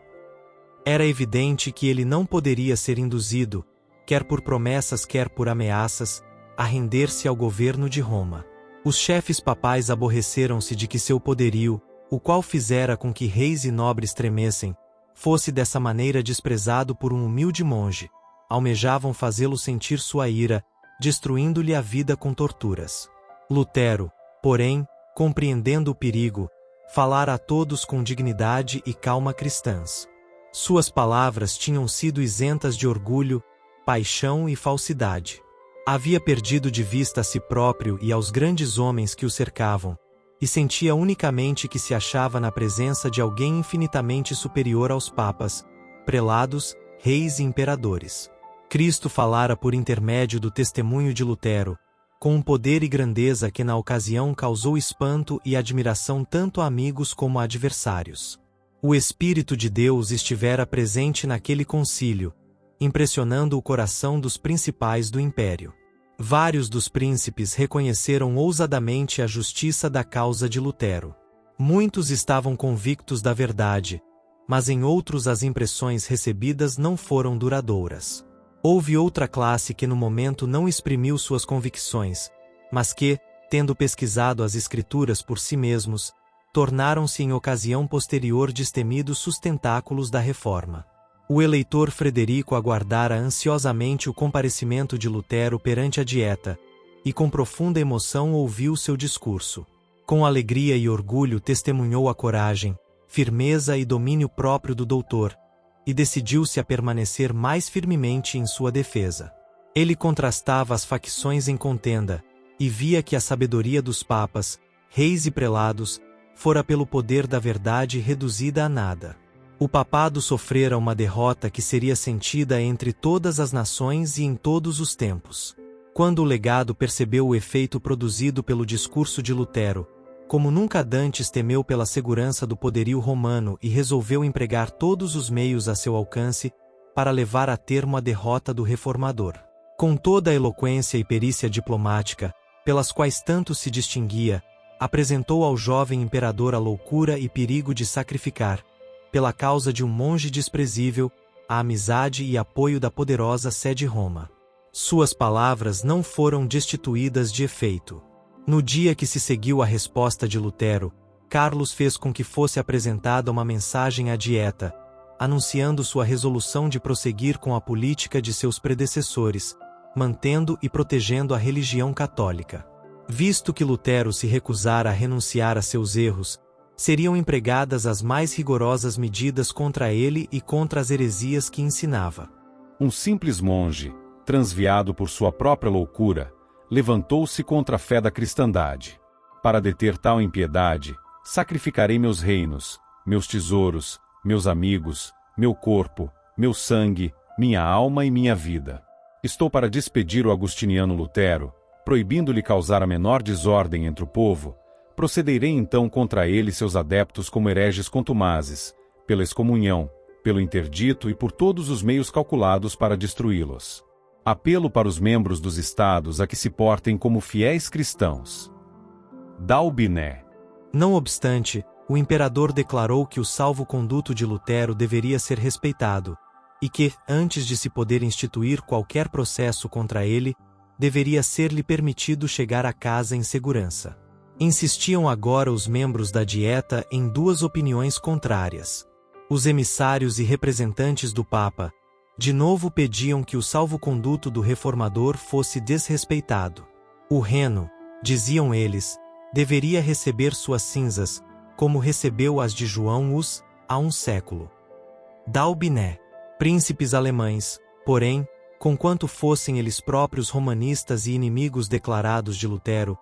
Era evidente que ele não poderia ser induzido, quer por promessas quer por ameaças, a render-se ao governo de Roma. Os chefes papais aborreceram-se de que seu poderio, o qual fizera com que reis e nobres tremessem, fosse dessa maneira desprezado por um humilde monge, almejavam fazê-lo sentir sua ira, destruindo-lhe a vida com torturas. Lutero, porém, compreendendo o perigo, falara a todos com dignidade e calma cristãs. Suas palavras tinham sido isentas de orgulho, paixão e falsidade. Havia perdido de vista a si próprio e aos grandes homens que o cercavam, e sentia unicamente que se achava na presença de alguém infinitamente superior aos papas, prelados, reis e imperadores. Cristo falara por intermédio do testemunho de Lutero, com um poder e grandeza que na ocasião causou espanto e admiração tanto a amigos como a adversários. O Espírito de Deus estivera presente naquele concílio, impressionando o coração dos principais do império. Vários dos príncipes reconheceram ousadamente a justiça da causa de Lutero. Muitos estavam convictos da verdade, mas em outros as impressões recebidas não foram duradouras. Houve outra classe que no momento não exprimiu suas convicções, mas que, tendo pesquisado as Escrituras por si mesmos, tornaram-se em ocasião posterior destemidos sustentáculos da Reforma. O eleitor Frederico aguardara ansiosamente o comparecimento de Lutero perante a Dieta, e com profunda emoção ouviu seu discurso. Com alegria e orgulho testemunhou a coragem, firmeza e domínio próprio do doutor, e decidiu-se a permanecer mais firmemente em sua defesa. Ele contrastava as facções em contenda, e via que a sabedoria dos papas, reis e prelados, fora pelo poder da verdade reduzida a nada. O papado sofrera uma derrota que seria sentida entre todas as nações e em todos os tempos. Quando o legado percebeu o efeito produzido pelo discurso de Lutero, como nunca dantes temeu pela segurança do poderio romano e resolveu empregar todos os meios a seu alcance para levar a termo a derrota do reformador. Com toda a eloquência e perícia diplomática, pelas quais tanto se distinguia, apresentou ao jovem imperador a loucura e perigo de sacrificar, pela causa de um monge desprezível, a amizade e apoio da poderosa sede Roma. Suas palavras não foram destituídas de efeito. No dia que se seguiu a resposta de Lutero, Carlos fez com que fosse apresentada uma mensagem à Dieta, anunciando sua resolução de prosseguir com a política de seus predecessores, mantendo e protegendo a religião católica. Visto que Lutero se recusara a renunciar a seus erros, seriam empregadas as mais rigorosas medidas contra ele e contra as heresias que ensinava. Um simples monge, transviado por sua própria loucura, levantou-se contra a fé da cristandade. Para deter tal impiedade, sacrificarei meus reinos, meus tesouros, meus amigos, meu corpo, meu sangue, minha alma e minha vida. Estou para despedir o agustiniano Lutero, proibindo-lhe causar a menor desordem entre o povo. Procederei então contra ele e seus adeptos como hereges contumazes, pela excomunhão, pelo interdito e por todos os meios calculados para destruí-los. Apelo para os membros dos estados a que se portem como fiéis cristãos. Dalbiné. Não obstante, o imperador declarou que o salvo-conduto de Lutero deveria ser respeitado, e que, antes de se poder instituir qualquer processo contra ele, deveria ser-lhe permitido chegar a casa em segurança. Insistiam agora os membros da Dieta em duas opiniões contrárias. Os emissários e representantes do Papa, de novo pediam que o salvo-conduto do reformador fosse desrespeitado. O Reno, diziam eles, deveria receber suas cinzas, como recebeu as de João Hus, há um século. Dalbiné. Príncipes alemães, porém, conquanto fossem eles próprios romanistas e inimigos declarados de Lutero,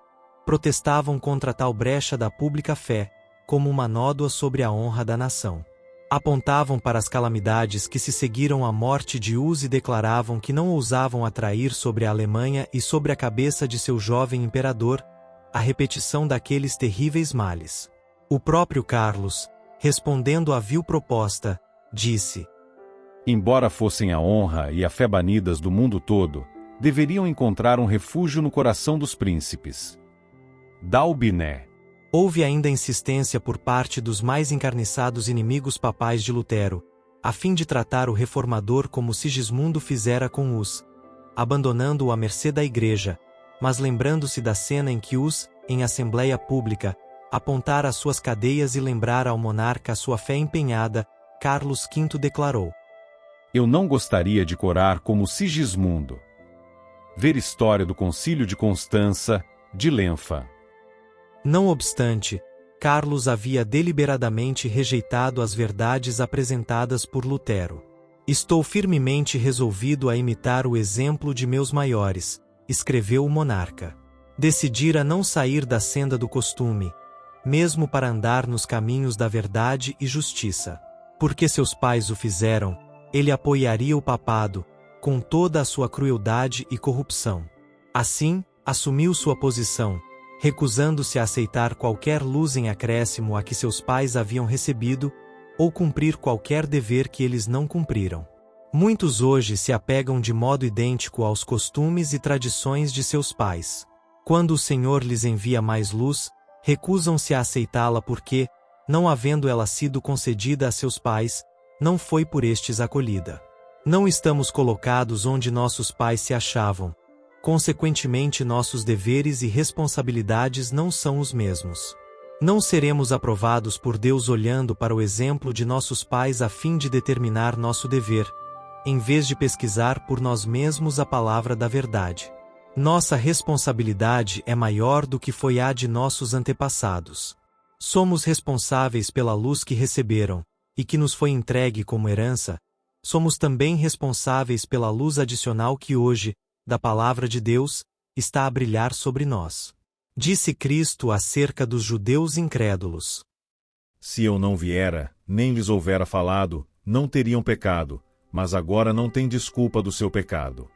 protestavam contra tal brecha da pública fé, como uma nódoa sobre a honra da nação. Apontavam para as calamidades que se seguiram à morte de Hus e declaravam que não ousavam atrair sobre a Alemanha e sobre a cabeça de seu jovem imperador a repetição daqueles terríveis males. O próprio Carlos, respondendo à vil proposta, disse: Embora fossem a honra e a fé banidas do mundo todo, deveriam encontrar um refúgio no coração dos príncipes. Dalbiné. Houve ainda insistência por parte dos mais encarniçados inimigos papais de Lutero, a fim de tratar o reformador como Sigismundo fizera com Hus, abandonando-o à mercê da Igreja, mas lembrando-se da cena em que Hus, em assembleia pública, apontar as suas cadeias e lembrar ao monarca a sua fé empenhada, Carlos V declarou: Eu não gostaria de corar como Sigismundo. Ver história do Concílio de Constança, de Lenfa. Não obstante, Carlos havia deliberadamente rejeitado as verdades apresentadas por Lutero. Estou firmemente resolvido a imitar o exemplo de meus maiores, escreveu o monarca. Decidira não sair da senda do costume, mesmo para andar nos caminhos da verdade e justiça. Porque seus pais o fizeram, ele apoiaria o papado, com toda a sua crueldade e corrupção. Assim, assumiu sua posição, recusando-se a aceitar qualquer luz em acréscimo a que seus pais haviam recebido, ou cumprir qualquer dever que eles não cumpriram. Muitos hoje se apegam de modo idêntico aos costumes e tradições de seus pais. Quando o Senhor lhes envia mais luz, recusam-se a aceitá-la porque, não havendo ela sido concedida a seus pais, não foi por estes acolhida. Não estamos colocados onde nossos pais se achavam. Consequentemente, nossos deveres e responsabilidades não são os mesmos. Não seremos aprovados por Deus olhando para o exemplo de nossos pais a fim de determinar nosso dever, em vez de pesquisar por nós mesmos a palavra da verdade. Nossa responsabilidade é maior do que foi a de nossos antepassados. Somos responsáveis pela luz que receberam, e que nos foi entregue como herança. Somos também responsáveis pela luz adicional que hoje, da palavra de Deus, está a brilhar sobre nós. Disse Cristo acerca dos judeus incrédulos: Se eu não viera, nem lhes houvera falado, não teriam pecado, mas agora não têm desculpa do seu pecado.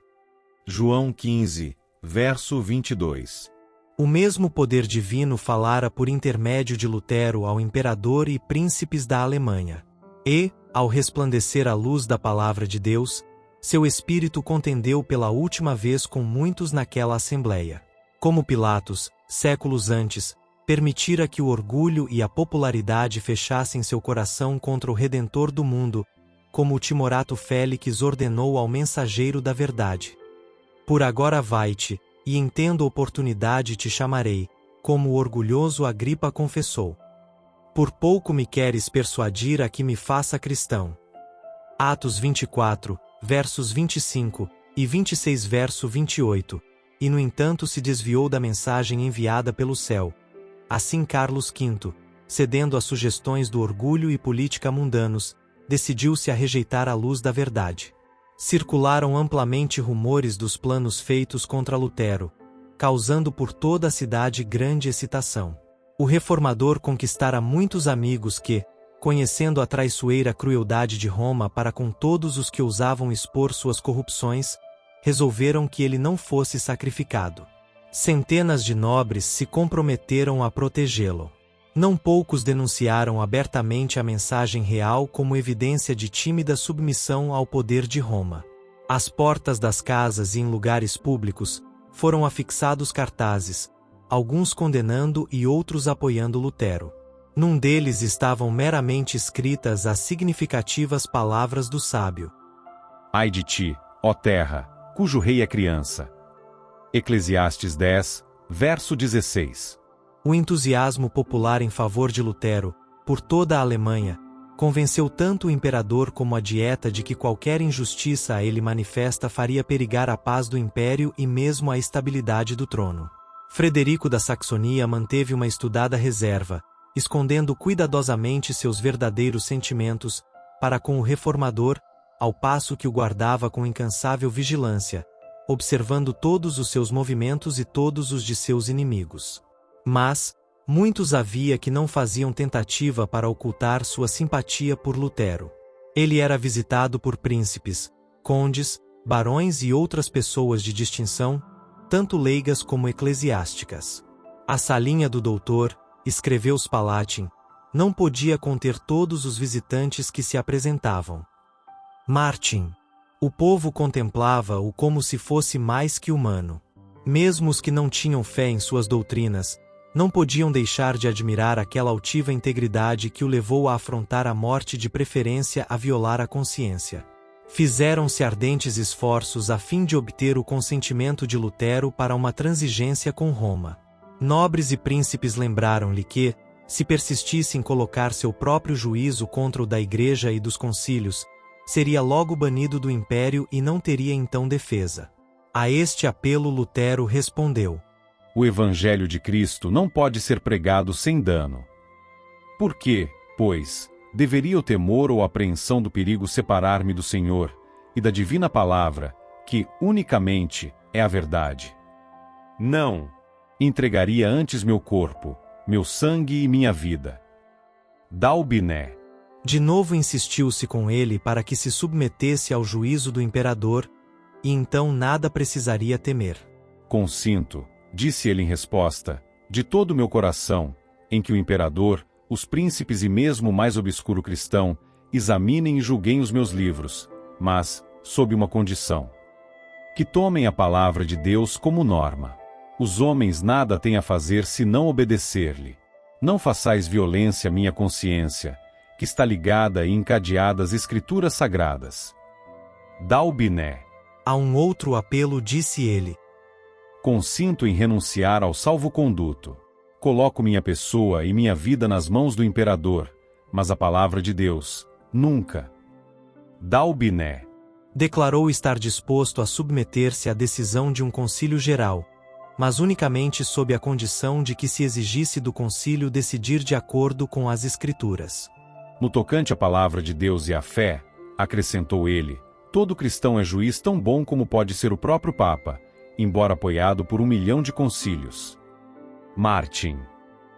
João 15, verso 22. O mesmo poder divino falara por intermédio de Lutero ao imperador e príncipes da Alemanha. E, ao resplandecer a luz da palavra de Deus, seu espírito contendeu pela última vez com muitos naquela assembleia. Como Pilatos, séculos antes, permitira que o orgulho e a popularidade fechassem seu coração contra o Redentor do mundo, como o timorato Félix ordenou ao mensageiro da verdade. Por agora vai-te, e em tendo oportunidade te chamarei, como o orgulhoso Agripa confessou. Por pouco me queres persuadir a que me faça cristão. Atos 24, versos 25 e 26 verso 28, e no entanto se desviou da mensagem enviada pelo céu. Assim Carlos V, cedendo às sugestões do orgulho e política mundanos, decidiu-se a rejeitar a luz da verdade. Circularam amplamente rumores dos planos feitos contra Lutero, causando por toda a cidade grande excitação. O reformador conquistara muitos amigos que, conhecendo a traiçoeira crueldade de Roma para com todos os que ousavam expor suas corrupções, resolveram que ele não fosse sacrificado. Centenas de nobres se comprometeram a protegê-lo. Não poucos denunciaram abertamente a mensagem real como evidência de tímida submissão ao poder de Roma. Às portas das casas e em lugares públicos, foram afixados cartazes, alguns condenando e outros apoiando Lutero. Num deles estavam meramente escritas as significativas palavras do sábio: Ai de ti, ó terra, cujo rei é criança. Eclesiastes 10, verso 16. O entusiasmo popular em favor de Lutero, por toda a Alemanha, convenceu tanto o imperador como a dieta de que qualquer injustiça a ele manifesta faria perigar a paz do império e mesmo a estabilidade do trono. Frederico da Saxonia manteve uma estudada reserva, escondendo cuidadosamente seus verdadeiros sentimentos para com o reformador, ao passo que o guardava com incansável vigilância, observando todos os seus movimentos e todos os de seus inimigos. Mas, muitos havia que não faziam tentativa para ocultar sua simpatia por Lutero. Ele era visitado por príncipes, condes, barões e outras pessoas de distinção, tanto leigas como eclesiásticas. A salinha do doutor, escreveu Spalatin, não podia conter todos os visitantes que se apresentavam. Martin. O povo contemplava-o como se fosse mais que humano. Mesmo os que não tinham fé em suas doutrinas, não podiam deixar de admirar aquela altiva integridade que o levou a afrontar a morte de preferência a violar a consciência. Fizeram-se ardentes esforços a fim de obter o consentimento de Lutero para uma transigência com Roma. Nobres e príncipes lembraram-lhe que, Se persistisse em colocar seu próprio juízo contra o da Igreja e dos concílios, seria logo banido do império e não teria então defesa. A este apelo Lutero respondeu: O Evangelho de Cristo não pode ser pregado sem dano. Por que, pois, deveria o temor ou a apreensão do perigo separar-me do Senhor e da divina palavra, que, unicamente, é a verdade? Não! Entregaria antes meu corpo, meu sangue e minha vida. Dalbiné. De novo insistiu-se com ele para que se submetesse ao juízo do imperador, e então nada precisaria temer. Consinto, disse ele em resposta, de todo o meu coração, em que o imperador, os príncipes e mesmo o mais obscuro cristão, examinem e julguem os meus livros, mas, sob uma condição: que tomem a palavra de Deus como norma. Os homens nada têm a fazer senão obedecer-lhe. Não façais violência à minha consciência, que está ligada e encadeada às escrituras sagradas. Dalbiné. A um outro apelo disse ele: Consinto em renunciar ao salvo-conduto. Coloco minha pessoa e minha vida nas mãos do imperador, mas a palavra de Deus, nunca. Dalbiné. Declarou estar disposto a submeter-se à decisão de um concílio geral, mas unicamente sob a condição de que se exigisse do concílio decidir de acordo com as Escrituras. No tocante à palavra de Deus e à fé, acrescentou ele, todo cristão é juiz tão bom como pode ser o próprio Papa, embora apoiado por 1 milhão de concílios. Martin.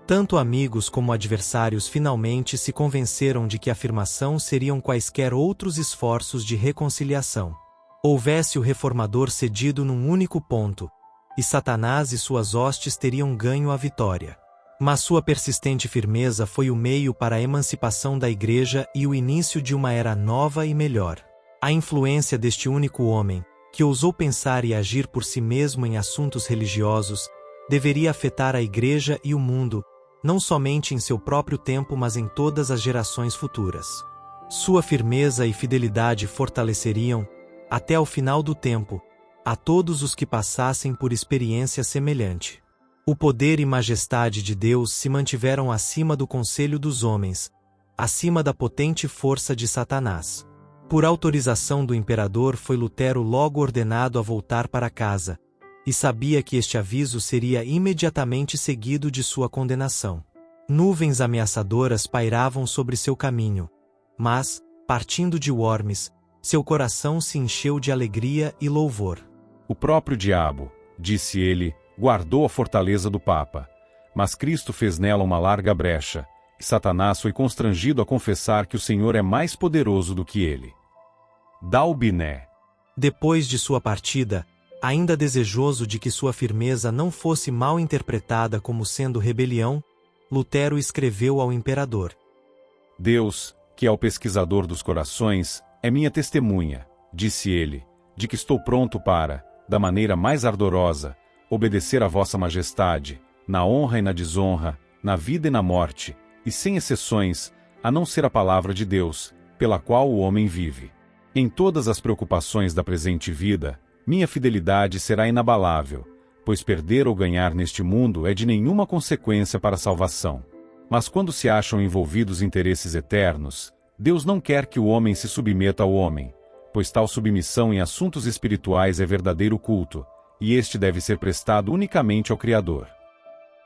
Tanto amigos como adversários finalmente se convenceram de que a afirmação seriam quaisquer outros esforços de reconciliação. Houvesse o reformador cedido num único ponto, e Satanás e suas hostes teriam ganho a vitória. Mas sua persistente firmeza foi o meio para a emancipação da Igreja e o início de uma era nova e melhor. A influência deste único homem, que ousou pensar e agir por si mesmo em assuntos religiosos, deveria afetar a Igreja e o mundo, não somente em seu próprio tempo mas em todas as gerações futuras. Sua firmeza e fidelidade fortaleceriam, até ao final do tempo, a todos os que passassem por experiência semelhante. O poder e majestade de Deus se mantiveram acima do conselho dos homens, acima da potente força de Satanás. Por autorização do imperador foi Lutero logo ordenado a voltar para casa, e sabia que este aviso seria imediatamente seguido de sua condenação. Nuvens ameaçadoras pairavam sobre seu caminho, mas, partindo de Worms, seu coração se encheu de alegria e louvor. O próprio diabo, disse ele, guardou a fortaleza do Papa, mas Cristo fez nela uma larga brecha, e Satanás foi constrangido a confessar que o Senhor é mais poderoso do que ele. Dalbiné. Depois de sua partida, ainda desejoso de que sua firmeza não fosse mal interpretada como sendo rebelião, Lutero escreveu ao imperador: Deus, que é o pesquisador dos corações, é minha testemunha, disse ele, de que estou pronto para, da maneira mais ardorosa, obedecer a vossa majestade, na honra e na desonra, na vida e na morte, e sem exceções, a não ser a palavra de Deus, pela qual o homem vive. Em todas as preocupações da presente vida, minha fidelidade será inabalável, pois perder ou ganhar neste mundo é de nenhuma consequência para a salvação. Mas quando se acham envolvidos interesses eternos, Deus não quer que o homem se submeta ao homem, pois tal submissão em assuntos espirituais é verdadeiro culto, e este deve ser prestado unicamente ao Criador.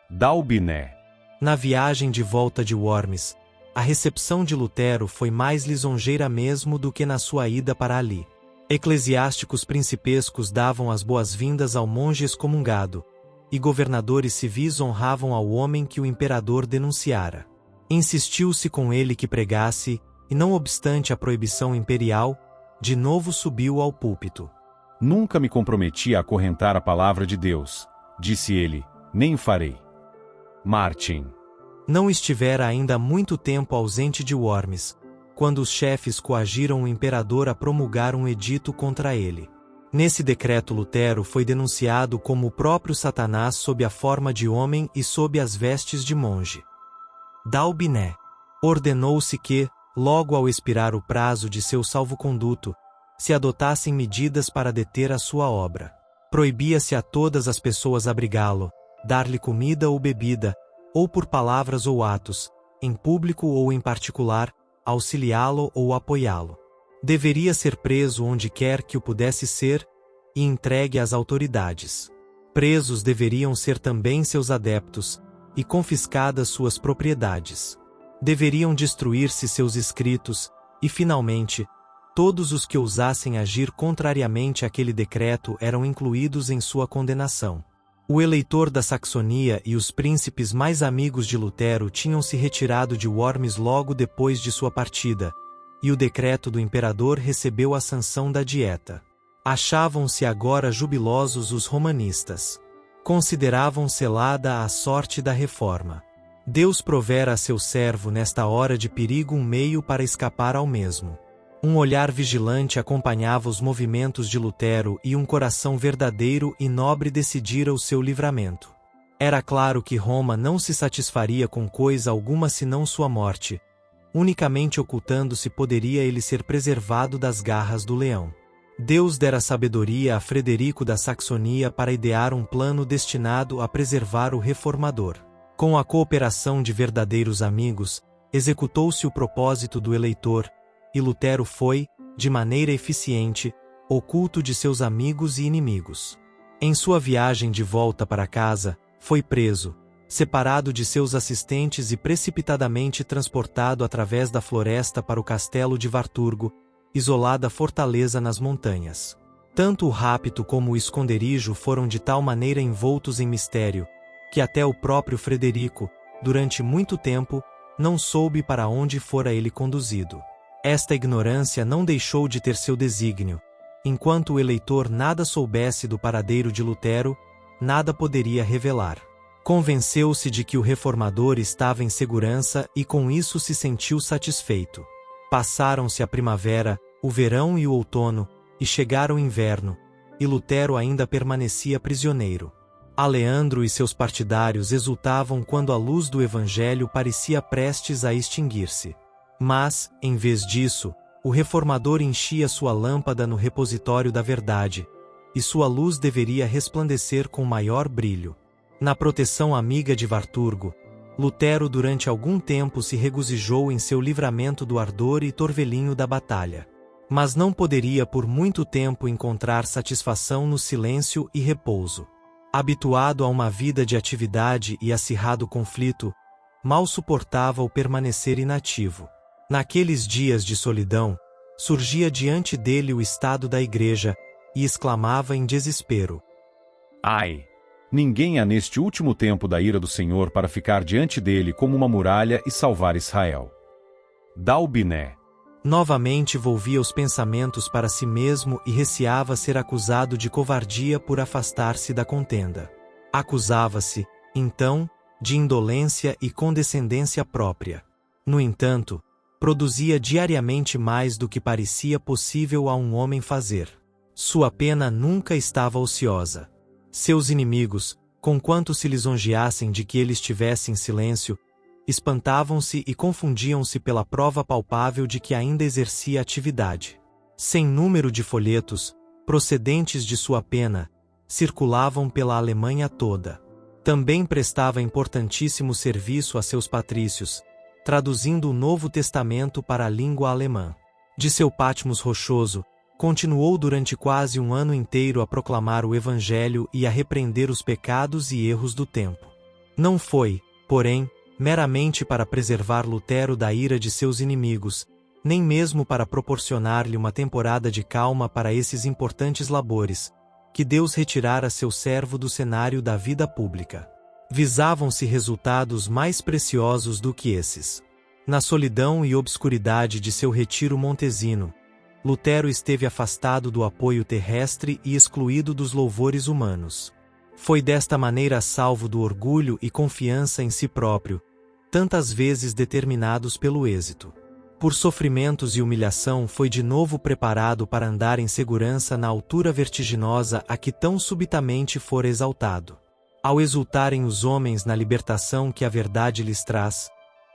Dalbiné. Na viagem de volta de Worms, a recepção de Lutero foi mais lisonjeira mesmo do que na sua ida para ali. Eclesiásticos principescos davam as boas-vindas ao monge excomungado, e governadores civis honravam ao homem que o imperador denunciara. Insistiu-se com ele que pregasse, e não obstante a proibição imperial, de novo subiu ao púlpito. Nunca me comprometi a acorrentar a palavra de Deus, disse ele, nem o farei. Martin. Não estivera ainda muito tempo ausente de Worms, quando os chefes coagiram o imperador a promulgar um edito contra ele. Nesse decreto Lutero foi denunciado como o próprio Satanás sob a forma de homem e sob as vestes de monge. Dalbiné. Ordenou-se que, logo ao expirar o prazo de seu salvo-conduto, se adotassem medidas para deter a sua obra. Proibia-se a todas as pessoas abrigá-lo, dar-lhe comida ou bebida, ou por palavras ou atos, em público ou em particular, auxiliá-lo ou apoiá-lo. Deveria ser preso onde quer que o pudesse ser e entregue às autoridades. Presos deveriam ser também seus adeptos e confiscadas suas propriedades. Deveriam destruir-se seus escritos e, finalmente, todos os que ousassem agir contrariamente àquele decreto eram incluídos em sua condenação. O eleitor da Saxonia e os príncipes mais amigos de Lutero tinham se retirado de Worms logo depois de sua partida, e o decreto do imperador recebeu a sanção da Dieta. Achavam-se agora jubilosos os romanistas. Consideravam selada a sorte da reforma. Deus provera a seu servo nesta hora de perigo um meio para escapar ao mesmo. Um olhar vigilante acompanhava os movimentos de Lutero e um coração verdadeiro e nobre decidira o seu livramento. Era claro que Roma não se satisfaria com coisa alguma senão sua morte. Unicamente ocultando-se poderia ele ser preservado das garras do leão. Deus dera sabedoria a Frederico da Saxonia para idear um plano destinado a preservar o reformador. Com a cooperação de verdadeiros amigos, executou-se o propósito do eleitor, e Lutero foi, de maneira eficiente, oculto de seus amigos e inimigos. Em sua viagem de volta para casa, foi preso, separado de seus assistentes e precipitadamente transportado através da floresta para o castelo de Warturgo, isolada fortaleza nas montanhas. Tanto o rapto como o esconderijo foram de tal maneira envoltos em mistério, que até o próprio Frederico, durante muito tempo, não soube para onde fora ele conduzido. Esta ignorância não deixou de ter seu desígnio. Enquanto o eleitor nada soubesse do paradeiro de Lutero, nada poderia revelar. Convenceu-se de que o reformador estava em segurança e com isso se sentiu satisfeito. Passaram-se a primavera, o verão e o outono, e chegaram o inverno, e Lutero ainda permanecia prisioneiro. Aleandro e seus partidários exultavam quando a luz do Evangelho parecia prestes a extinguir-se. Mas, em vez disso, o reformador enchia sua lâmpada no repositório da verdade, e sua luz deveria resplandecer com maior brilho. Na proteção amiga de Warturgo, Lutero durante algum tempo se regozijou em seu livramento do ardor e torvelinho da batalha. Mas não poderia por muito tempo encontrar satisfação no silêncio e repouso. Habituado a uma vida de atividade e acirrado conflito, mal suportava o permanecer inativo. Naqueles dias de solidão, surgia diante dele o estado da igreja, e exclamava em desespero: Ai! Ninguém há neste último tempo da ira do Senhor para ficar diante dele como uma muralha e salvar Israel. Dalbiné. Novamente volvia os pensamentos para si mesmo e receava ser acusado de covardia por afastar-se da contenda. Acusava-se, então, de indolência e condescendência própria. No entanto, produzia diariamente mais do que parecia possível a um homem fazer. Sua pena nunca estava ociosa. Seus inimigos, conquanto se lisonjeassem de que ele estivesse em silêncio, espantavam-se e confundiam-se pela prova palpável de que ainda exercia atividade. Sem número de folhetos, procedentes de sua pena, circulavam pela Alemanha toda. Também prestava importantíssimo serviço a seus patrícios, traduzindo o Novo Testamento para a língua alemã. De seu Patmos rochoso, continuou durante quase um ano inteiro a proclamar o Evangelho e a repreender os pecados e erros do tempo. Não foi, porém, meramente para preservar Lutero da ira de seus inimigos, nem mesmo para proporcionar-lhe uma temporada de calma para esses importantes labores, que Deus retirara seu servo do cenário da vida pública. Visavam-se resultados mais preciosos do que esses. Na solidão e obscuridade de seu retiro montesino, Lutero esteve afastado do apoio terrestre e excluído dos louvores humanos. Foi desta maneira salvo do orgulho e confiança em si próprio, tantas vezes determinados pelo êxito. Por sofrimentos e humilhação foi de novo preparado para andar em segurança na altura vertiginosa a que tão subitamente fora exaltado. Ao exultarem os homens na libertação que a verdade lhes traz,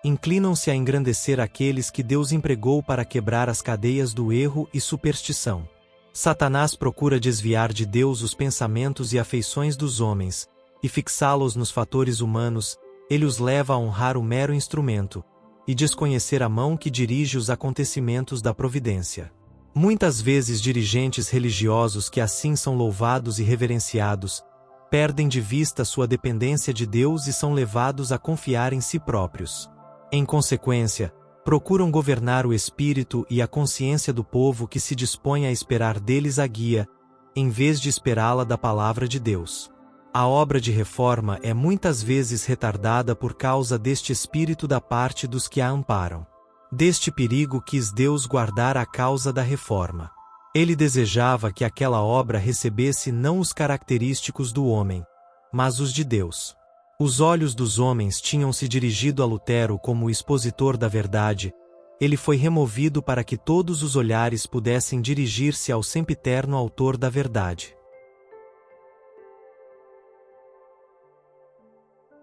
inclinam-se a engrandecer aqueles que Deus empregou para quebrar as cadeias do erro e superstição. Satanás procura desviar de Deus os pensamentos e afeições dos homens, e fixá-los nos fatores humanos, ele os leva a honrar o mero instrumento, e desconhecer a mão que dirige os acontecimentos da providência. Muitas vezes dirigentes religiosos que assim são louvados e reverenciados, perdem de vista sua dependência de Deus e são levados a confiar em si próprios. Em consequência, procuram governar o espírito e a consciência do povo que se dispõe a esperar deles a guia, em vez de esperá-la da palavra de Deus. A obra de reforma é muitas vezes retardada por causa deste espírito da parte dos que a amparam. Deste perigo quis Deus guardar a causa da reforma. Ele desejava que aquela obra recebesse não os característicos do homem, mas os de Deus. Os olhos dos homens tinham se dirigido a Lutero como o expositor da verdade. Ele foi removido para que todos os olhares pudessem dirigir-se ao sempiterno autor da verdade.